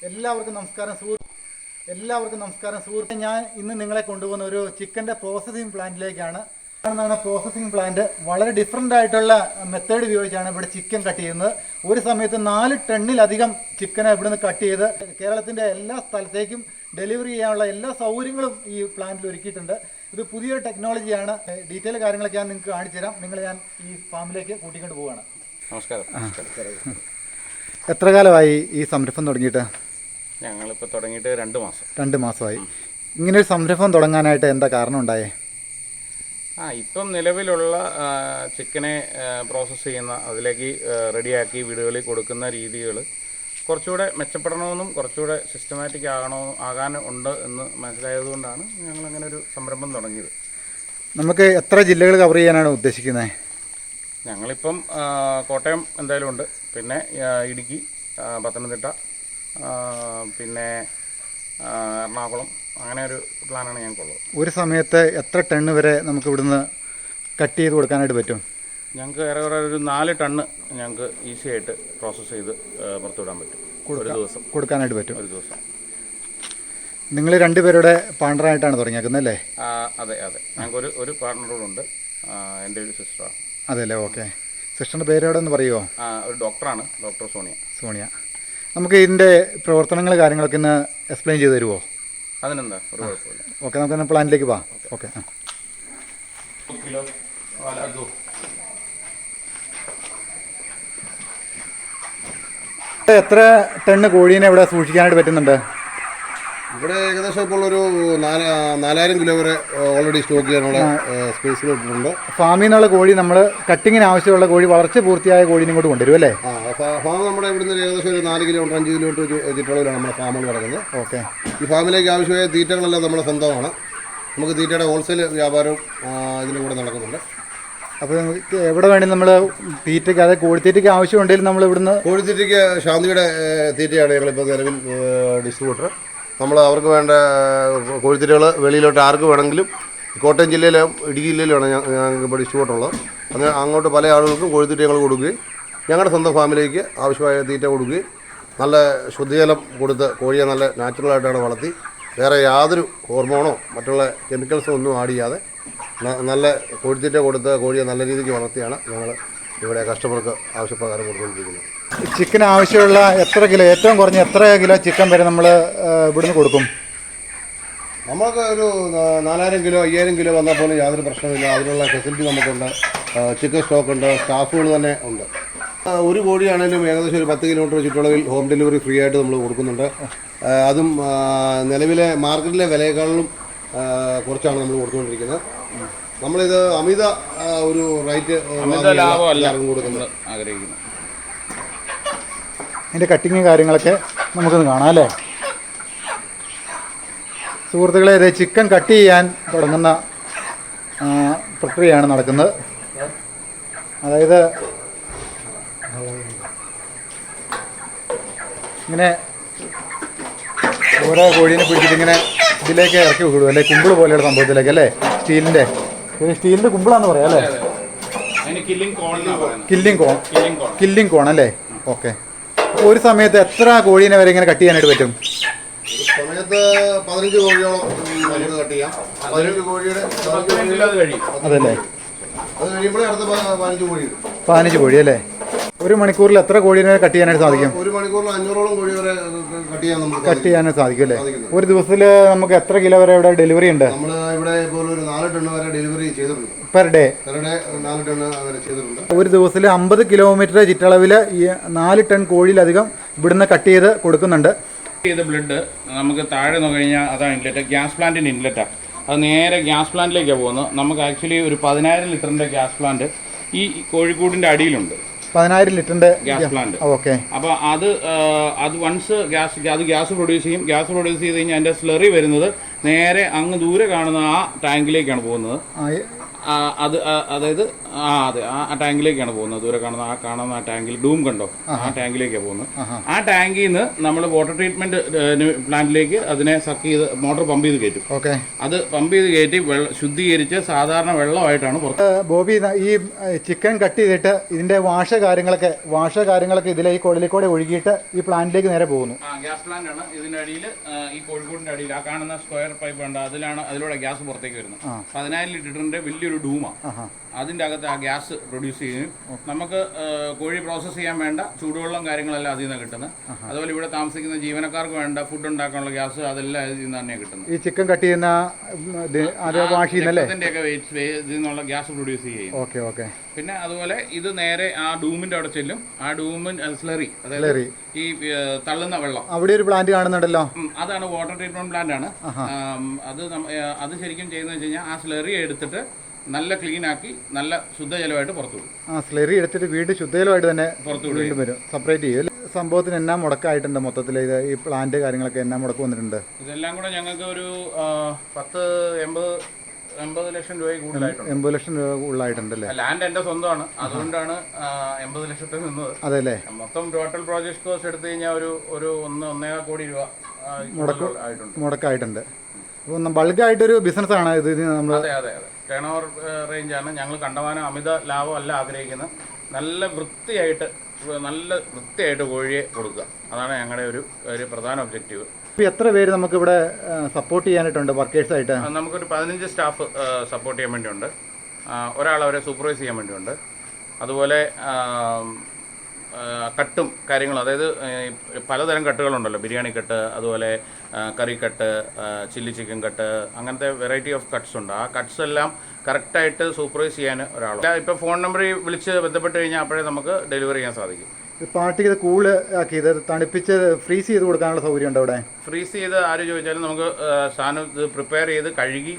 എല്ലാവർക്കും നമസ്കാരം സുഹൃത്ത്. ഞാൻ ഇന്ന് നിങ്ങളെ കൊണ്ടുപോകുന്ന ഒരു ചിക്കൻ്റെ പ്രോസസ്സിംഗ് പ്ലാന്റിലേക്കാണ്. പ്രോസസ്സിംഗ് പ്ലാന്റ് വളരെ ഡിഫറെൻ്റ് ആയിട്ടുള്ള മെത്തേഡ് ഉപയോഗിച്ചാണ് ഇവിടെ ചിക്കൻ കട്ട് ചെയ്യുന്നത്. ഒരു സമയത്ത് 4 ടണ്ണിലധികം ചിക്കനെ ഇവിടുന്ന് കട്ട് ചെയ്ത് കേരളത്തിൻ്റെ എല്ലാ സ്ഥലത്തേക്കും ഡെലിവറി ചെയ്യാനുള്ള എല്ലാ സൗകര്യങ്ങളും ഈ പ്ലാന്റിൽ ഒരുക്കിയിട്ടുണ്ട്. ഇത് പുതിയൊരു ടെക്നോളജിയാണ്. ഡീറ്റെയിൽ കാര്യങ്ങളൊക്കെ ഞാൻ നിങ്ങൾക്ക് കാണിച്ചു തരാം. ഞാൻ ഈ ഫാമിലേക്ക് കൂട്ടിക്കൊണ്ട് പോവുകയാണ്. നമസ്കാരം. എത്ര കാലമായി ഈ സംരംഭം തുടങ്ങിയിട്ട്? ഞങ്ങളിപ്പോൾ തുടങ്ങിയിട്ട് 2 മാസമായി. ഇങ്ങനൊരു സംരംഭം തുടങ്ങാനായിട്ട് എന്താ കാരണം ഉണ്ടായേ? ഇപ്പം നിലവിലുള്ള ചിക്കനെ പ്രോസസ്സ് ചെയ്യുന്ന അതിലേക്ക് റെഡിയാക്കി വീടുകളിൽ കൊടുക്കുന്ന രീതികൾ കുറച്ചുകൂടെ മെച്ചപ്പെടണമെന്നും കുറച്ചുകൂടെ സിസ്റ്റമാറ്റിക് ആകാനുണ്ട് എന്ന് മനസ്സിലായതുകൊണ്ടാണ് ഞങ്ങളങ്ങനെ ഒരു സംരംഭം തുടങ്ങിയത്. നമുക്ക് എത്ര ജില്ലകൾ കവർ ചെയ്യാനാണ് ഉദ്ദേശിക്കുന്നത്? ഞങ്ങളിപ്പം കോട്ടയം എന്തായാലും ഉണ്ട്, പിന്നെ ഇടുക്കി, പത്തനംതിട്ട, പിന്നെ എറണാകുളം, അങ്ങനെ ഒരു പ്ലാനാണ് ഞങ്ങൾക്കുള്ളത്. ഒരു സമയത്ത് എത്ര ടണ്ണ് വരെ നമുക്ക് ഇവിടുന്ന് കട്ട് ചെയ്ത് കൊടുക്കാനായിട്ട് പറ്റും? ഞങ്ങൾക്ക് ഏറെക്കുറെ ഒരു 4 ടണ്ണ് ഞങ്ങൾക്ക് ഈസി ആയിട്ട് പ്രോസസ്സ് ചെയ്ത് പുറത്തുവിടാൻ പറ്റും. ഒരു ദിവസം കൊടുക്കാനായിട്ട് പറ്റും. ഒരു ദിവസം. നിങ്ങൾ 2 പേരുടെ പാർട്ണറായിട്ടാണ് തുടങ്ങിയേക്കുന്നത് അല്ലേ? അതെ. ഞങ്ങൾക്ക് ഒരു പാർട്ണറുണ്ട്, എൻ്റെ ഒരു സിസ്റ്ററാണ്. അതെ അല്ലേ, ഓക്കെ. സിസ്റ്ററിൻ്റെ പേരോടെ ഒന്ന് പറയുമോ? ഒരു ഡോക്ടറാണ്, ഡോക്ടർ സോണിയ. നമുക്ക് ഇതിൻ്റെ പ്രവർത്തനങ്ങൾ കാര്യങ്ങളൊക്കെ ഒന്ന് എക്സ്പ്ലെയിൻ ചെയ്ത് തരുമോ? അതിനെന്താ, ഒരു കുഴപ്പമില്ല. ഓക്കെ, നമുക്ക് പ്ലാനിലേക്ക് പോവാം. ഓക്കെ. എത്ര ടണ്ണ് കോഴീനെ ഇവിടെ സൂക്ഷിക്കാനായിട്ട് പറ്റുന്നുണ്ട്? ഇവിടെ ഏകദേശം ഇപ്പോൾ ഒരു 4000 കിലോ വരെ ഓൾറെഡി സ്റ്റോക്ക് ചെയ്യാനുള്ള സ്പേസിൽ ഇട്ടിട്ടുണ്ട്. ഫാമിൽ നിന്നുള്ള കോഴി നമ്മൾ കട്ടിങ്ങിന് ആവശ്യമുള്ള കോഴി വളർച്ച പൂർത്തിയായ കോഴീനെ ഇങ്ങോട്ട് കൊണ്ടുവരും അല്ലേ? ഫാം നമ്മുടെ ഇവിടുന്ന് ഏകദേശം ഒരു 4 കിലോമീറ്റർ 5 കിലോമീറ്റർ ചുറ്റളവിലാണ് നമ്മുടെ ഫാമുകൾ കിടക്കുന്നത്. ഓക്കെ. ഈ ഫാമിലേക്ക് ആവശ്യമായ തീറ്റകളെല്ലാം നമ്മുടെ സ്വന്തമാണ്. നമുക്ക് തീറ്റയുടെ ഹോൾസെയിൽ വ്യാപാരവും ഇതിൻ്റെ കൂടെ നടക്കുന്നുണ്ട്. അപ്പോൾ നമുക്ക് എവിടെ വേണമെങ്കിലും നമ്മൾ തീറ്റയ്ക്ക്, അതായത് കോഴിത്തീറ്റയ്ക്ക് ആവശ്യമുണ്ടെങ്കിൽ നമ്മൾ ഇവിടുന്ന് കോഴിത്തീറ്റയ്ക്ക് ശാന്തിയുടെ തീറ്റയാണ് ഞങ്ങളിപ്പോൾ നിലവിൽ ഡിസ്ട്രിബ്യൂട്ടർ. നമ്മൾ അവർക്ക് വേണ്ട കോഴിത്തീറ്റകൾ വെളിയിലോട്ട് ആർക്ക് വേണമെങ്കിലും കോട്ടയം ജില്ലയിലും ഇടുക്കി ജില്ലയിലുമാണ് ഞങ്ങൾക്ക് ഇപ്പോൾ ഡിസ്ട്രിബ്യൂട്ടർ ഉള്ളത്. അങ്ങനെ അങ്ങോട്ട് പല ആളുകൾക്കും കോഴിത്തീറ്റ ഞങ്ങൾ കൊടുക്കുകയും ഞങ്ങളുടെ സ്വന്തം ഫാമിലേക്ക് ആവശ്യമായ തീറ്റ കൊടുക്കുകയും നല്ല ശുദ്ധജലം കൊടുത്ത് കോഴിയെ നല്ല നാച്ചുറലായിട്ടാണ് വളർത്തി വേറെ യാതൊരു ഹോർമോണോ മറ്റുള്ള കെമിക്കൽസോ ഒന്നും ആഡ് ചെയ്യാതെ നല്ല കോഴിത്തീറ്റ കൊടുത്ത് കോഴിയെ നല്ല രീതിക്ക് വളർത്തിയാണ് ഞങ്ങൾ ഇവിടെ കസ്റ്റമർക്ക് ആവശ്യപ്രകാരം കൊടുത്തുകൊണ്ടിരിക്കുന്നത്. ചിക്കൻ ആവശ്യമുള്ള എത്ര കിലോ, ഏറ്റവും കുറഞ്ഞ എത്ര കിലോ ചിക്കൻ വരെ നമ്മൾ ഇവിടുന്ന് കൊടുക്കും? നമുക്ക് ഒരു 4000 കിലോ 5000 കിലോ വന്നാൽ പോലും യാതൊരു പ്രശ്നമില്ല. അതിനുള്ള ഫെസിലിറ്റി നമുക്കുണ്ട്. ചിക്കൻ സ്റ്റോക്കുണ്ട്, സ്റ്റാഫുകൾ തന്നെ ഉണ്ട്. ഒരു കോഴിയാണെങ്കിലും ഏകദേശം ഒരു 10 കിലോമീറ്റർ ചുറ്റളവിൽ ഹോം ഡെലിവറി ഫ്രീ ആയിട്ട് നമ്മൾ കൊടുക്കുന്നുണ്ട്. അതും നിലവിലെ മാർക്കറ്റിലെ വിലയേക്കാളും കുറച്ചാണ് നമ്മൾ കൊടുത്തുകൊണ്ടിരിക്കുന്നത്. നമ്മളിത് അമിത ഒരു റേറ്റ് കൊടുക്കുന്നത് ആഗ്രഹിക്കുന്നു. അതിൻ്റെ കട്ടിങ് കാര്യങ്ങളൊക്കെ നമുക്കൊന്ന് കാണാം അല്ലേ? സുഹൃത്തുക്കളെ, ഇത് ചിക്കൻ കട്ട് ചെയ്യാൻ തുടങ്ങുന്ന പ്രക്രിയയാണ് നടക്കുന്നത്. അതായത് ഇങ്ങനെ ഓരോ കോഴീനെ പിടിച്ചിട്ട് ഇങ്ങനെ ഇതിലേക്ക് ഇറക്കി വിടും അല്ലേ? കുമ്പിൾ പോലെയുള്ള സംഭവത്തിലേക്ക് അല്ലേ? സ്റ്റീലിൻ്റെ കുമ്പിളാന്ന് പറയാം അല്ലേ? കില്ലിംഗ് കോൺ അല്ലേ? ഓക്കെ. ഒരു സമയത്ത് എത്ര കോഴീനെ വരെ ഇങ്ങനെ കട്ട് ചെയ്യാനായിട്ട് പറ്റും? സമയത്ത് 15 കോഴിയോളം കട്ട് ചെയ്യാം. 15 കോഴിയുടെ അതല്ലേ? അത് കഴിയുമ്പോഴേ അടുത്ത 15 കോഴി അല്ലേ? ഒരു മണിക്കൂറിൽ എത്ര കോഴീനെ കട്ട് ചെയ്യാനായിട്ട് സാധിക്കും? ഒരു മണിക്കൂറിൽ 500ഓളം കോഴി വരെ കട്ട് ചെയ്യാനായിട്ട് സാധിക്കും അല്ലേ? ഒരു ദിവസത്തിൽ നമുക്ക് എത്ര കിലോ വരെ ഇവിടെ ഡെലിവറി ഉണ്ട്? നമ്മൾ ഇവിടെ ഇപ്പോൾ ഒരു 4 ടണ്ണ് വരെ ഡെലിവറി ചെയ്തിട്ടുണ്ട്. പെർ ഡേ 4 ടണ്ണ് വരെ ചെയ്തിട്ടുണ്ട്. ഒരു ദിവസത്തിൽ 50 കിലോമീറ്റർ ചുറ്റളവിൽ 4 ടൺ കോഴിയിലധികം ഇവിടുന്ന് കട്ട് ചെയ്ത് കൊടുക്കുന്നുണ്ട്. ബ്ലഡ് നമുക്ക് താഴെ നോക്കി കഴിഞ്ഞാൽ അതാണ് ഇൻലെറ്റ്, ഗ്യാസ് പ്ലാന്റിൻ്റെ ഇൻലെറ്റാണ്. അത് നേരെ ഗ്യാസ് പ്ലാന്റിലേക്കാണ് പോകുന്നത്. നമുക്ക് ആക്ച്വലി ഒരു 10000 ലിറ്ററിൻ്റെ ഗ്യാസ് പ്ലാന്റ് ഈ കോഴിക്കൂടിൻ്റെ അടിയിലുണ്ട്. 10000 ലിറ്ററിൻ്റെ ഗ്യാസ് പ്ലാന്റ്. ഓക്കെ. അപ്പോൾ അത് വൺസ് ഗ്യാസ് പ്രൊഡ്യൂസ് ചെയ്യും. ഗ്യാസ് പ്രൊഡ്യൂസ് ചെയ്ത് കഴിഞ്ഞാൽ അതിൻ്റെ സ്ലറി വരുന്നത് നേരെ അങ്ങ് ദൂരെ കാണുന്ന ആ ടാങ്കിലേക്കാണ് പോകുന്നത്. അതായത് അതെ ആ ടാങ്കിലേക്കാണ് പോകുന്നത്. ദൂരെ കാണുന്ന ആ ടാങ്കിൽ ഡൂം കണ്ടോ, ആ ടാങ്കിലേക്കാണ് പോകുന്നത്. ആ ടാങ്കിൽ നിന്ന് നമ്മൾ വാട്ടർ ട്രീറ്റ്മെന്റ് പ്ലാന്റിലേക്ക് അതിനെ സക്ക് ചെയ്ത് മോട്ടോർ പമ്പ് ചെയ്ത് കയറ്റും. ഓക്കെ, അത് പമ്പ് ചെയ്ത് കയറ്റി ശുദ്ധീകരിച്ച് സാധാരണ വെള്ളമായിട്ടാണ് പുറത്ത്. ബോബി, ഈ ചിക്കൻ കട്ട് ചെയ്തിട്ട് ഇതിന്റെ വാഷ കാര്യങ്ങളൊക്കെ ഇതിലെ ഈ കുഴലിൽ ഒഴുകിയിട്ട് ഈ പ്ലാന്റിലേക്ക് നേരെ പോകുന്നു. ഗ്യാസ് പ്ലാന്റ് ആണ്. ഇതിന്റെ അടിയിൽ ഈ കോഴിക്കോടിന്റെ അടിയിൽ ആ കാണുന്ന സ്ക്വയർ പൈപ്പ് ഉണ്ട്, അതിലൂടെ ഗ്യാസ് പുറത്തേക്ക് വരുന്നത്. 10,000 ലിറ്ററിന്റെ വലിയൊരു ഡൂമാണ്. അതിൻ്റെ അകത്ത് ആ ഗ്യാസ് പ്രൊഡ്യൂസ് ചെയ്യും. നമുക്ക് കോഴി പ്രോസസ്സ് ചെയ്യാൻ വേണ്ട ചൂടുവെള്ളം കാര്യങ്ങളെല്ലാം അതിൽ നിന്ന് കിട്ടുന്നത്. അതുപോലെ ഇവിടെ താമസിക്കുന്ന ജീവനക്കാർക്ക് വേണ്ട ഫുഡ് ഉണ്ടാക്കാനുള്ള ഗ്യാസ് അതെല്ലാം ഇതിൽ നിന്ന് തന്നെയാണ് കിട്ടുന്നത്. ഈ ചിക്കൻ കട്ട് ചെയ്യുന്ന ഒക്കെ ഇതിൽ നിന്നുള്ള ഗ്യാസ് പ്രൊഡ്യൂസ് ചെയ്യും. Okay okay. പിന്നെ അതുപോലെ ഇത് നേരെ ആ ഡൂമിന്റെ അവിടെ ചെല്ലും. ആ സ്ലറി, അതായത് ഈ തള്ളുന്ന വെള്ളം, അവിടെ ഒരു പ്ലാന്റ് കാണുന്നുണ്ടല്ലോ, അതാണ് വാട്ടർ ട്രീറ്റ്മെന്റ് പ്ലാന്റ് ആണ്. അത് ശരിക്കും ചെയ്യുന്നത് വെച്ച് കഴിഞ്ഞാൽ ആ സ്ലറി എടുത്തിട്ട് നല്ല ക്ലീൻ ആക്കി നല്ല ശുദ്ധജലമായിട്ട് പുറത്തു വിടും. സ്ലറി എടുത്തിട്ട് വീണ്ടും ശുദ്ധജലമായിട്ട് തന്നെ പുറത്തു വീണ്ടും വരും, സെപ്പറേറ്റ് ചെയ്യും. സംഭവത്തിന് എന്നാ മുടക്കായിട്ടുണ്ട് മൊത്തത്തിൽ? ഇത് ഈ പ്ലാന്റ് കാര്യങ്ങളൊക്കെ എന്നാ മുടക്ക് വന്നിട്ടുണ്ട്? ഇതെല്ലാം കൂടെ ഞങ്ങൾക്ക് ഒരു 80 ലക്ഷം രൂപ കൂടുതലായിട്ടുണ്ട്. 80 ലക്ഷം രൂപ കൂടുതലായിട്ടുണ്ടല്ലേ? ലാൻഡ് എന്റെ സ്വന്തമാണ്, അതുകൊണ്ടാണ് 80 ലക്ഷത്തിൽ നിന്നത്. അതെല്ലേ? മൊത്തം ടോട്ടൽ പ്രോജക്ട് കോസ്റ്റ് എടുത്തു കഴിഞ്ഞാൽ ഒരു 1.5 കോടി രൂപ മുടക്കായിട്ടുണ്ട്. ബൾക്കായിട്ടൊരു ബിസിനസ് ആണ് ഇത് നമ്മൾ. അതെ അതെ അതെ, ടേൺ ഓവർ റേഞ്ചാണ്. ഞങ്ങൾ കണ്ടമാനം അമിത ലാഭം അല്ല ആഗ്രഹിക്കുന്നത്. നല്ല വൃത്തിയായിട്ട് കോഴിയെ കൊടുക്കുക, അതാണ് ഞങ്ങളുടെ ഒരു പ്രധാന ഒബ്ജക്റ്റീവ്. എത്ര പേര് നമുക്ക് ഇവിടെ സപ്പോർട്ട് ചെയ്യാനായിട്ടുണ്ട് വർക്കേഴ്സായിട്ട്? നമുക്കൊരു 15 സ്റ്റാഫ് സപ്പോർട്ട് ചെയ്യാൻ വേണ്ടിയുണ്ട്. ഒരാൾ അവരെ സൂപ്പർവൈസ് ചെയ്യാൻ വേണ്ടിയുണ്ട്. അതുപോലെ കട്ടും കാര്യങ്ങളും, അതായത് പലതരം കട്ടുകളുണ്ടല്ലോ, ബിരിയാണി കട്ട്, അതുപോലെ കറി കട്ട്, ചില്ലി ചിക്കൻ കട്ട്, അങ്ങനത്തെ വെറൈറ്റി ഓഫ് കട്ട്സ് ഉണ്ട്. ആ കട്ട്സ് എല്ലാം കറക്റ്റായിട്ട് സൂപ്പർവൈസ് ചെയ്യാൻ ഒരാളുണ്ട്. ഇപ്പോൾ ഫോൺ നമ്പറിൽ വിളിച്ച് ബന്ധപ്പെട്ട് കഴിഞ്ഞാൽ അപ്പോഴേ നമുക്ക് ഡെലിവറി ചെയ്യാൻ സാധിക്കും. പാർട്ടിക്ക് ഇത് കൂള് ആക്കി ഇത് തണുപ്പിച്ച് ഫ്രീസ് ചെയ്ത് കൊടുക്കാനുള്ള സൗകര്യം ഉണ്ടോ ഇവിടെ? ഫ്രീസ് ചെയ്ത് ആര് ചോദിച്ചാലും നമുക്ക് സാധനം ഇത് പ്രിപ്പയർ ചെയ്ത് കഴുകി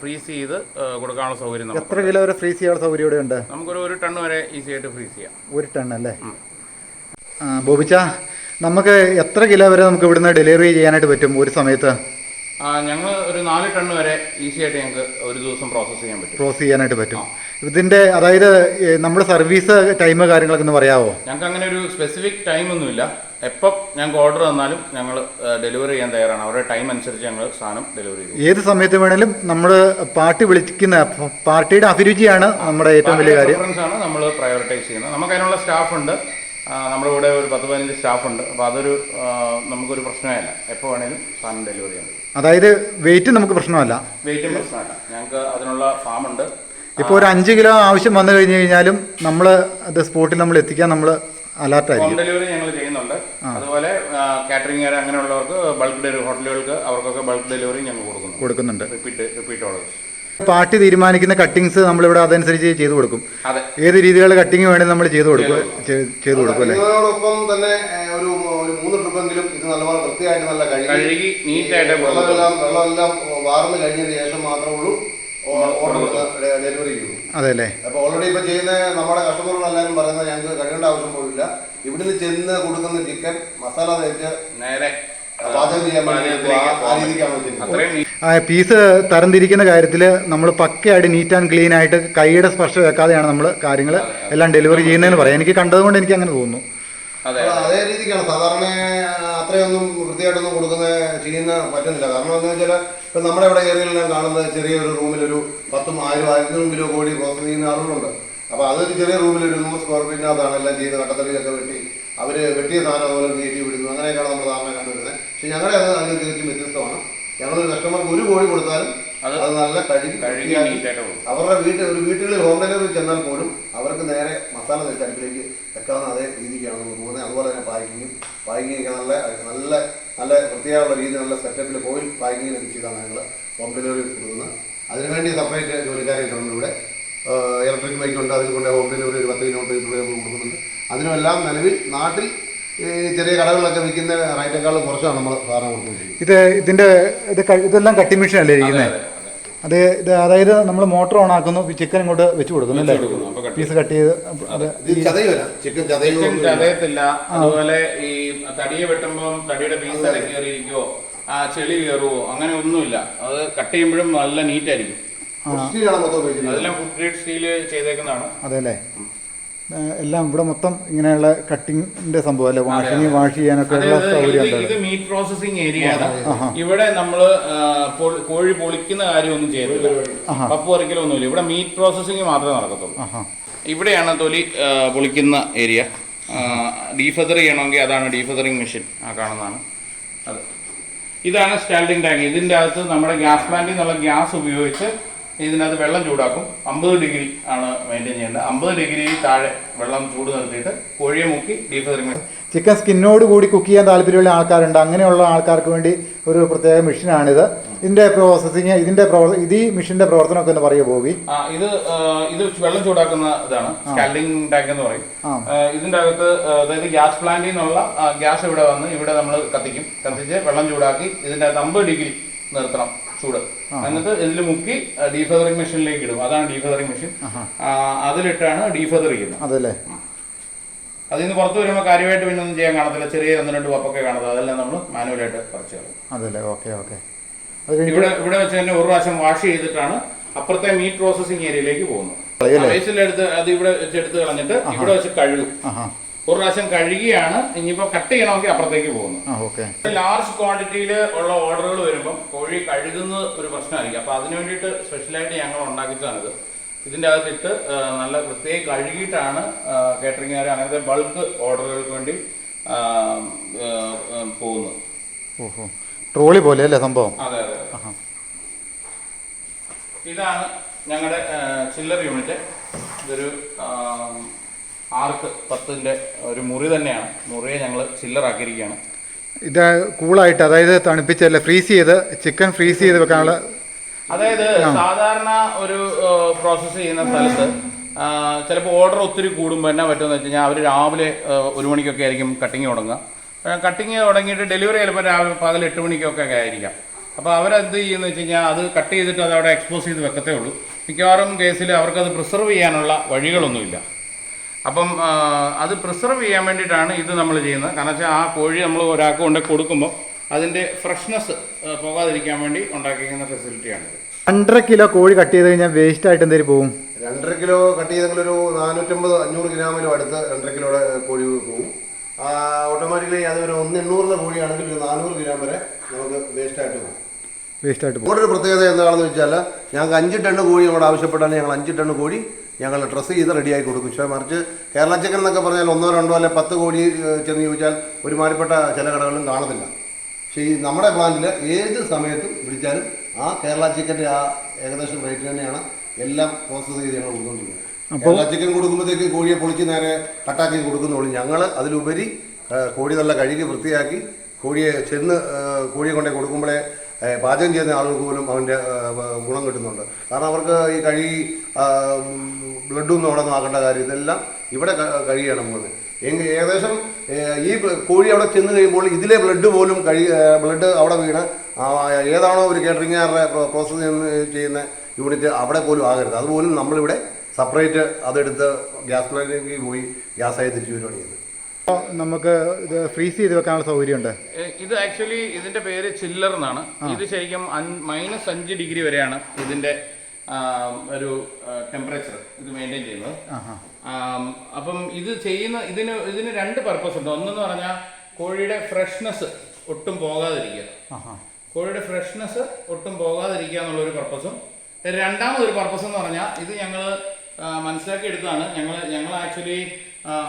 ഫ്രീസ് ചെയ്ത് കൊടുക്കാനുള്ള സൗകര്യം. എത്ര കിലോ വരെ ഫ്രീസ് ചെയ്യാനുള്ള സൗകര്യം ഇവിടെ ഉണ്ട്? നമുക്കൊരു 1 ടൺ വരെ ഈസി ആയിട്ട് ഫ്രീസ് ചെയ്യാം. 1 ടൺ അല്ലേ? ബോബിച്ച, നമുക്ക് എത്ര കിലോ വരെ നമുക്ക് ഇവിടുന്ന് ഡെലിവറി ചെയ്യാനായിട്ട് പറ്റും ഒരു സമയത്ത്? ഞങ്ങൾ ഒരു 4 ടൺ വരെ ഈസി ആയിട്ട് ഞങ്ങൾക്ക് ഒരു ദിവസം പ്രോസസ്സ് ചെയ്യാനായിട്ട് പറ്റും. ഇതിന്റെ അതായത് നമ്മുടെ സർവീസ് ടൈം കാര്യങ്ങളൊക്കെ ഒന്ന് പറയാമോ? ഞങ്ങൾക്ക് അങ്ങനെ ഒരു സ്പെസിഫിക് ടൈം ഒന്നുമില്ല. എപ്പം ഞങ്ങൾക്ക് ഓർഡർ തന്നാലും ഞങ്ങൾ ഡെലിവറി ചെയ്യാൻ തയ്യാറാണ്. അവരുടെ ടൈം അനുസരിച്ച് ഞങ്ങൾ സാധനം ഡെലിവറി ചെയ്യും. ഏത് സമയത്ത് വേണേലും നമ്മൾ പാർട്ടിയുടെ അഭിരുചിയാണ് നമ്മുടെ ഏറ്റവും വലിയ കാര്യം. ആണ് നമ്മൾ പ്രയോറിറ്റൈസ് ചെയ്യുന്നത്. നമുക്ക് അതിനുള്ള സ്റ്റാഫ് ഉണ്ട്. നമ്മുടെ ഇവിടെ ഒരു 10-15 സ്റ്റാഫ് ഉണ്ട്. അപ്പോൾ നമുക്കൊരു പ്രശ്നമേ അല്ല. എപ്പോൾ വേണേലും സാധനം ഡെലിവറി ചെയ്യാൻ പറ്റും. അതായത് വെയിറ്റ് നമുക്ക് പ്രശ്നമല്ല. വെയിറ്റും പ്രശ്നമല്ല. ഞങ്ങൾക്ക് അതിനുള്ള ഫാമുണ്ട്. ഇപ്പോൾ ഒരു 5 കിലോ ആവശ്യം വന്നു കഴിഞ്ഞു കഴിഞ്ഞാലും നമ്മൾ അത് സ്പോട്ടിൽ നമ്മൾ എത്തിക്കാൻ നമ്മൾ അലർട്ടായിരിക്കും. ഹോം ഡെലിവറി ഞങ്ങൾ ചെയ്യുന്നുണ്ട്. അതുപോലെ കാറ്ററിംഗ് അങ്ങനെയുള്ളവർക്ക് ഹോട്ടലുകൾക്ക് അവർക്കൊക്കെ ബൾക്ക് ഡെലിവറി ഞങ്ങൾ കൊടുക്കുന്നുണ്ട്. Repeat orders. പാർട്ടി തീരുമാനിക്കുന്ന കട്ടിങ്സ് നമ്മളിവിടെ അതനുസരിച്ച് ചെയ്തു കൊടുക്കും. ഏത് രീതിയിലുള്ള കട്ടിങ് വേണമെങ്കിൽ നമ്മൾ ചെയ്തു കൊടുക്കും അല്ലേ? ഇതിനോടൊപ്പം തന്നെ ഒരു 3 ട്രിപ്പെങ്കിലും ഇത് നല്ലപോലെ വൃത്തിയായിട്ട് നല്ല കഴുകി നീറ്റായിട്ട് വെള്ളമെല്ലാം വാർന്ന് കഴിഞ്ഞതിന് ശേഷം മാത്രമേ ഉള്ളൂ ഡെലിവറി ചെയ്യുള്ളൂ. അതെല്ലേ? അപ്പൊ ഓൾറെഡി ഇപ്പൊ ചെയ്യുന്ന നമ്മുടെ കസ്റ്റമറുകളെല്ലാവരും പറയുന്നത് ഞങ്ങൾക്ക് കഴുകേണ്ട ആവശ്യം പോലില്ല. ഇവിടുന്ന് ചെന്ന് കൊടുക്കുന്ന ചിക്കൻ മസാല തേച്ച് നേരെ പാചകം ചെയ്യാൻ വേണ്ടി ആ രീതിക്കാണ് വെച്ചിരിക്കുന്നത്. പീസ് തരംതിരിക്കുന്ന കാര്യത്തിൽ നമ്മൾ പക്കയായിട്ട് നീറ്റ് ആൻഡ് ക്ലീൻ ആയിട്ട് കൈയുടെ സ്പർശം വെക്കാതെയാണ് നമ്മൾ കാര്യങ്ങൾ എല്ലാം ഡെലിവറി ചെയ്യുന്നതെന്ന് പറയാം. എനിക്ക് കണ്ടതുകൊണ്ട് എനിക്ക് അങ്ങനെ തോന്നുന്നു. അതേ രീതിക്കാണ്. സാധാരണ അത്രയൊന്നും വൃത്തിയായിട്ടൊന്നും ചെയ്യുന്ന പറ്റുന്നില്ല. കാരണം എന്താ വെച്ചാൽ ഇപ്പൊ നമ്മുടെ ഇവിടെ ഏരിയയിലെല്ലാം കാണുന്നത് ചെറിയൊരു റൂമിൽ ഒരു 10,000-1500 കിലോ കോഴി പ്രോസസ് ചെയ്യുന്ന ആളുകളുണ്ട്. അപ്പൊ അതൊരു ചെറിയ റൂമിൽ ഒരു 100 സ്ക്വയർ ഫീറ്റിനകത്താണ് എല്ലാം ചെയ്ത് കട്ടത്തടിയിലൊക്കെ വെട്ടി അവര് വെട്ടിയ സാധനം അതുപോലെ കയറ്റി വിടുന്നു. അങ്ങനെയൊക്കെയാണ് നമ്മുടെ ധാരണ കണ്ടുവരുന്നത്. പക്ഷെ ഞങ്ങളുടെ അതിന് തികച്ചും വ്യത്യസ്തമാണ്. ഞങ്ങളൊരു കസ്റ്റമർക്ക് ഒരു കോഴി കൊടുത്താലും അത് നല്ല കഴുകി അവരുടെ വീട്ടുകളിൽ ഹോം ഡെലിവറി ചെന്നാൽ പോലും അവർക്ക് നേരെ മസാല തേച്ച് അടുപ്പിലേക്ക് വെക്കാവുന്ന അതേ രീതിക്കാണ് നമ്മൾ പോകുന്നത്. അതുപോലെ തന്നെ പാക്കിങ്ങൊക്കെ നല്ല വൃത്തിയായുള്ള രീതി നല്ല സെറ്റപ്പിൽ കോയിൽ പാക്കിങ്ങിനൊക്കെ ചെയ്താണ് ഞങ്ങൾ ഹോം ഡെലിവറി കൊടുക്കുന്നത്. അതിനുവേണ്ടി സെപ്പറേറ്റ് ജോലിക്കാരെ ഇട്ടുണ്ട് ഇവിടെ. ഇലക്ട്രിക് ബൈക്കുണ്ട്, അതിൽ കൊണ്ട് ഹോം ഡെലിവറി ഒരു 10 കിലോമീറ്റർ നമ്മൾ കൊടുക്കുന്നുണ്ട്. അതിനെല്ലാം നിലവിൽ നാട്ടിൽ ചെറിയ കടകളിലൊക്കെ വിൽക്കുന്ന റേറ്റേക്കാൾ കുറച്ചാണ് നമ്മൾ സാധനം കൊടുക്കുന്നത്. ഇതെല്ലാം കട്ടിംഗ് മെഷീൻ അല്ലേ ഇരിക്കുന്നത്? അതായത് നമ്മൾ മോട്ടോർ ഓൺ ആക്കുന്നു, ചിക്കൻ ഇങ്ങോട്ട് വെച്ച് കൊടുക്കുന്നു അല്ലേ? പീസ് കട്ട് ചെയ്ത് ചിക്കൻ ചതയത്തില്ല. അതുപോലെ ഈ തടിയെ വെട്ടുമ്പോൾ തടിയുടെ പീസ് ഇറക്കിയിരിക്കുവോ ചെളി കയറുവോ അങ്ങനെ ഒന്നുമില്ല. അത് കട്ട് ചെയ്യുമ്പോഴും നല്ല നീറ്റായിരിക്കും. സ്റ്റീലാണ് മൊത്തം ഉപയോഗിച്ചിരിക്കുന്നത്. അതെല്ലാം ഫുഡ് ഗ്രേഡ് സ്റ്റീൽ ചെയ്തേക്കുന്നതാണ്. അതെ അല്ലേ? എല്ലാം ഇവിടെ മൊത്തം ഇങ്ങനെയുള്ള കട്ടിങ്ങിന്റെ സംഭവം അല്ലേ? വാഷ് ചെയ്യാനൊക്കെ ഉള്ള സൗകര്യം. ഇത് മീറ്റ് പ്രോസസിങ് ഏരിയ ആണ്. ഇവിടെ നമ്മള് കോഴി പൊളിക്കുന്ന കാര്യമൊന്നും ചെയ്തില്ല, പപ്പ് പറിക്കലൊന്നുമില്ല. ഇവിടെ മീറ്റ് പ്രോസസിങ് മാത്രമേ നടക്കത്തുള്ളൂ. ഇവിടെയാണ് തൊലി പൊളിക്കുന്ന ഏരിയ. ഡീഫെതർ ചെയ്യണമെങ്കിൽ അതാണ് ഡീഫെതറിങ് മെഷീൻ, ആ കാണുന്നതാണ് അത്. ഇതാണ് സ്റ്റാൻഡിങ് ടാങ്ക്. ഇതിൻ്റെ അകത്ത് നമ്മുടെ ഗ്യാസ് പ്ലാന്റിൽ നിന്നുള്ള ഗ്യാസ് ഉപയോഗിച്ച് ഇതിനകത്ത് വെള്ളം ചൂടാക്കും. 50 ഡിഗ്രി ആണ് മെയിൻറ്റെയിൻ ചെയ്യേണ്ടത്. 50 ഡിഗ്രി താഴെ വെള്ളം ചൂട് നിർത്തിയിട്ട് കോഴിയെ മുക്കി ഡീഫെതറിങ് മെഷീൻ. ചിക്കൻ സ്കിന്നോട് കൂടി കുക്ക് ചെയ്യാൻ താല്പര്യമുള്ള ആൾക്കാരുണ്ട്. അങ്ങനെയുള്ള ആൾക്കാർക്ക് വേണ്ടി ഒരു പ്രത്യേക മെഷീനാണിത്. ഇതിന്റെ പ്രോസസ്സിങ്, ഇത് ഈ മെഷീന്റെ പ്രവർത്തനമൊക്കെ ഒന്ന് പറയുമോ ബോബി? ഇത് വെള്ളം ചൂടാക്കുന്ന ഇതാണ് സ്കാൽഡിംഗ് ടാങ്ക് എന്ന് പറയും. ഇതിന്റെ അകത്ത് അതായത് ഗ്യാസ് പ്ലാന്റിൽ നിന്നുള്ള ഗ്യാസ് ഇവിടെ വന്ന് ഇവിടെ നമ്മൾ കത്തിച്ച് വെള്ളം ചൂടാക്കി ഇതിന്റെ അകത്ത് 50 ഡിഗ്രി നിർത്തണം ചൂട്. എന്നിട്ട് ഇതിൽ മുക്കി ഡീഫെതറിംഗ് മെഷീനിലേക്ക് ഇടും. അതാണ് ഡീഫെതറിംഗ് മെഷീൻ. അതിലിട്ടാണ് ഡീഫെതർ ചെയ്യുന്നത്. അതല്ലേ? അതിൽ നിന്ന് പുറത്ത് വരുമ്പോൾ കാര്യമായിട്ട് പിന്നെ ഒന്നും ചെയ്യാൻ കാണത്തില്ല. ചെറിയ 1-2 പപ്പൊക്കെ കാണുന്നത്, അതെല്ലാം നമ്മൾ മാനുവലായിട്ട് പറിച്ചു കളയും. അതല്ലേ? ഓക്കെ. ഇവിടെ വെച്ച് തന്നെ ഒരു പ്രാവശ്യം വാഷ് ചെയ്തിട്ടാണ് അപ്പുറത്തെ മീറ്റ് പ്രോസസിങ് ഏരിയയിലേക്ക് പോകുന്നത്. വേസ്റ്റിലെടുത്ത് അത് ഇവിടെ വെച്ചെടുത്ത് കളഞ്ഞിട്ട് ഇവിടെ വെച്ച് കഴുകും. ഒരു പ്രാവശ്യം കഴുകിയാണ് ഇനിയിപ്പോ കട്ട് ചെയ്യണമെങ്കിൽ അപ്പുറത്തേക്ക് പോകുന്നത്. ലാർജ് ക്വാണ്ടിറ്റിയിൽ ഉള്ള ഓർഡറുകൾ വരുമ്പോൾ കോഴി കഴുകുന്നത് ഒരു പ്രശ്നമായിരിക്കും. അപ്പൊ അതിനു വേണ്ടിയിട്ട് സ്പെഷ്യലായിട്ട് ഞങ്ങൾ ഉണ്ടാക്കിയതാണിത്. ഇതിൻ്റെ അകത്തിട്ട് നല്ല പ്രത്യേകം കഴുകിയിട്ടാണ് കേറ്ററിംഗുകാർ അങ്ങനത്തെ ബൾക്ക് ഓർഡറുകൾക്ക് വേണ്ടി പോകുന്നത്. ഓഹോ, ട്രോളി പോലെ അല്ലേ സംഭവം? അതെ. ഇതാണ് ഞങ്ങളുടെ ചില്ലർ യൂണിറ്റ്. ഇതൊരു ആർക്ക് 10ന്റെ ഒരു മുറി തന്നെയാണ്. മുറിയെ ഞങ്ങൾ ചില്ലറാക്കിയിരിക്കുകയാണ്. ഇത് കൂളായിട്ട്, അതായത് തണുപ്പിച്ചല്ല, ഫ്രീസ് ചെയ്ത് ചിക്കൻ ഫ്രീസ് ചെയ്ത് വെക്കാനുള്ള. അതായത് സാധാരണ ഒരു പ്രോസസ്സ് ചെയ്യുന്ന സ്ഥലത്ത് ചിലപ്പോൾ ഓർഡർ ഒത്തിരി കൂടുമ്പോൾ എന്നാ പറ്റുമെന്ന് വെച്ച് കഴിഞ്ഞാൽ അവർ രാവിലെ 1 മണിക്കൊക്കെ ആയിരിക്കും കട്ടിങ് തുടങ്ങുക. കട്ടിങ് തുടങ്ങിയിട്ട് ഡെലിവറി ചിലപ്പോൾ രാവിലെ പകൽ 8 മണിക്കൊക്കെ ആയിരിക്കാം. അപ്പോൾ അവരെന്ത് ചെയ്യുമെന്ന് വെച്ച് കഴിഞ്ഞാൽ അത് കട്ട് ചെയ്തിട്ട് അത് അവിടെ എക്സ്പോസ് ചെയ്ത് വെക്കത്തേ ഉള്ളൂ. മിക്കവാറും കേസിൽ അവർക്കത് പ്രിസർവ് ചെയ്യാനുള്ള വഴികളൊന്നുമില്ല. അപ്പം അത് പ്രിസർവ് ചെയ്യാൻ വേണ്ടിയിട്ടാണ് ഇത് നമ്മൾ ചെയ്യുന്നത്. കാരണം വെച്ചാൽ ആ കോഴി നമ്മൾ ഒരാൾക്ക് കൊണ്ട് കൊടുക്കുമ്പോൾ അതിൻ്റെ ഫ്രഷ്നെസ് പോകാതിരിക്കാൻ വേണ്ടി ഉണ്ടാക്കിയിരിക്കുന്ന ഫെസിലിറ്റിയാണിത്. 1.5 കിലോ കോഴി കട്ട് ചെയ്ത് കഴിഞ്ഞാൽ വേസ്റ്റ് ആയിട്ട് എന്തെങ്കിലും പോകും? 2.5 കിലോ കട്ട് ചെയ്തെങ്കിൽ ഒരു 450-500 ഗ്രാമിലും അടുത്ത് 2.5 കിലോയുടെ കോഴി പോകും. ഓട്ടോമാറ്റിക്കലി അത് ഒരു 1.800 കോഴിയാണെങ്കിൽ ഒരു 400 ഗ്രാം വരെ നമുക്ക് വേസ്റ്റായിട്ട് പോകും. ഒരു പ്രത്യേകത എന്താണെന്ന് വെച്ചാൽ ഞങ്ങൾക്ക് 5 ടൺ കോഴി നമ്മുടെ ആവശ്യപ്പെട്ടാൽ ഞങ്ങൾ 5 ടൺ കോഴി ഞങ്ങൾ ഡ്രസ്സ് ചെയ്ത് റെഡിയാക്കി കൊടുക്കും. പക്ഷേ മറിച്ച് കേരള ചിക്കൻ എന്നൊക്കെ പറഞ്ഞാൽ 1-2 അല്ലെ 10 കോഴി ചെന്ന് ചോദിച്ചാൽ ഒരുമാതിരിപ്പെട്ട ചില കടകളിലും കാണത്തില്ല. പക്ഷേ ഈ നമ്മുടെ പ്ലാന്റിൽ ഏത് സമയത്തും വിളിച്ചാലും ആ കേരള ചിക്കൻ്റെ ആ ഏകദേശം റേറ്റ് തന്നെയാണ് എല്ലാം പ്രോസസ്സ് ചെയ്ത് ഞങ്ങൾ കൊടുക്കുന്നുണ്ട്. കേരള ചിക്കൻ കൊടുക്കുമ്പോഴത്തേക്ക് കോഴിയെ പൊളിച്ച് നേരെ കട്ടാക്കി കൊടുക്കുന്നുള്ളൂ. ഞങ്ങൾ അതിലുപരി കോഴി നല്ല കഴുകി വൃത്തിയാക്കി കോഴിയെ കോഴിയെ കൊണ്ടേ കൊടുക്കുമ്പോഴേ പാചകം ചെയ്യുന്ന ആളുകൾക്ക് പോലും അവൻ്റെ ഗുണം കിട്ടുന്നുണ്ട്. കാരണം അവർക്ക് ഈ കഴുകി ബ്ലഡൊന്നും അവിടെ നിന്ന് ആക്കേണ്ട കാര്യം ഇതെല്ലാം ഇവിടെ കഴുകിയാണ് പോകുന്നത്. ഏകദേശം ഈ കോഴി അവിടെ ചെന്ന് കഴിയുമ്പോൾ ഇതിലെ ബ്ലഡ് പോലും ബ്ലഡ് അവിടെ വീണ് ഏതാണോ ഒരു കേറ്ററിംഗുകാരുടെ പ്രോസസ്സ് ചെയ്യുന്ന യൂണിറ്റ് അവിടെ പോലും ആകരുത്. അതുപോലും നമ്മളിവിടെ സെപ്പറേറ്റ് അതെടുത്ത് ഗ്യാസ് പ്ലാന്റിലേക്ക് പോയി ഗ്യാസായി തിരിച്ചു വരുവാണ് ചെയ്യുന്നത്. നമുക്ക് ഇത് ഫ്രീസ് ചെയ്ത് വെക്കാനുള്ള സൗകര്യമുണ്ട്. ഇത് ആക്ച്വലി ഇതിന്റെ പേര് ചില്ലർ എന്നാണ്. ഇത് ശരിക്കും -5 ഡിഗ്രി വരെയാണ് ഇതിന്റെ ഒരു ടെമ്പറേച്ചർ ഇത് മെയിൻറ്റെയിൻ ചെയ്യുന്നത്. അപ്പം ഇത് ചെയ്യുന്ന ഇതിന് 2 പർപ്പസ് ഉണ്ട്. ഒന്നെന്ന് പറഞ്ഞാൽ കോഴിയുടെ ഫ്രഷ്നെസ് ഒട്ടും പോകാതിരിക്കുക. കോഴിയുടെ ഫ്രഷ്നെസ് ഒട്ടും പോകാതിരിക്കുക എന്നുള്ളൊരു പർപ്പസും, രണ്ടാമതൊരു പർപ്പസ് എന്ന് പറഞ്ഞാൽ ഇത് ഞങ്ങൾ മനസ്സിലാക്കി എടുത്തതാണ്. ഞങ്ങൾ ആക്ച്വലി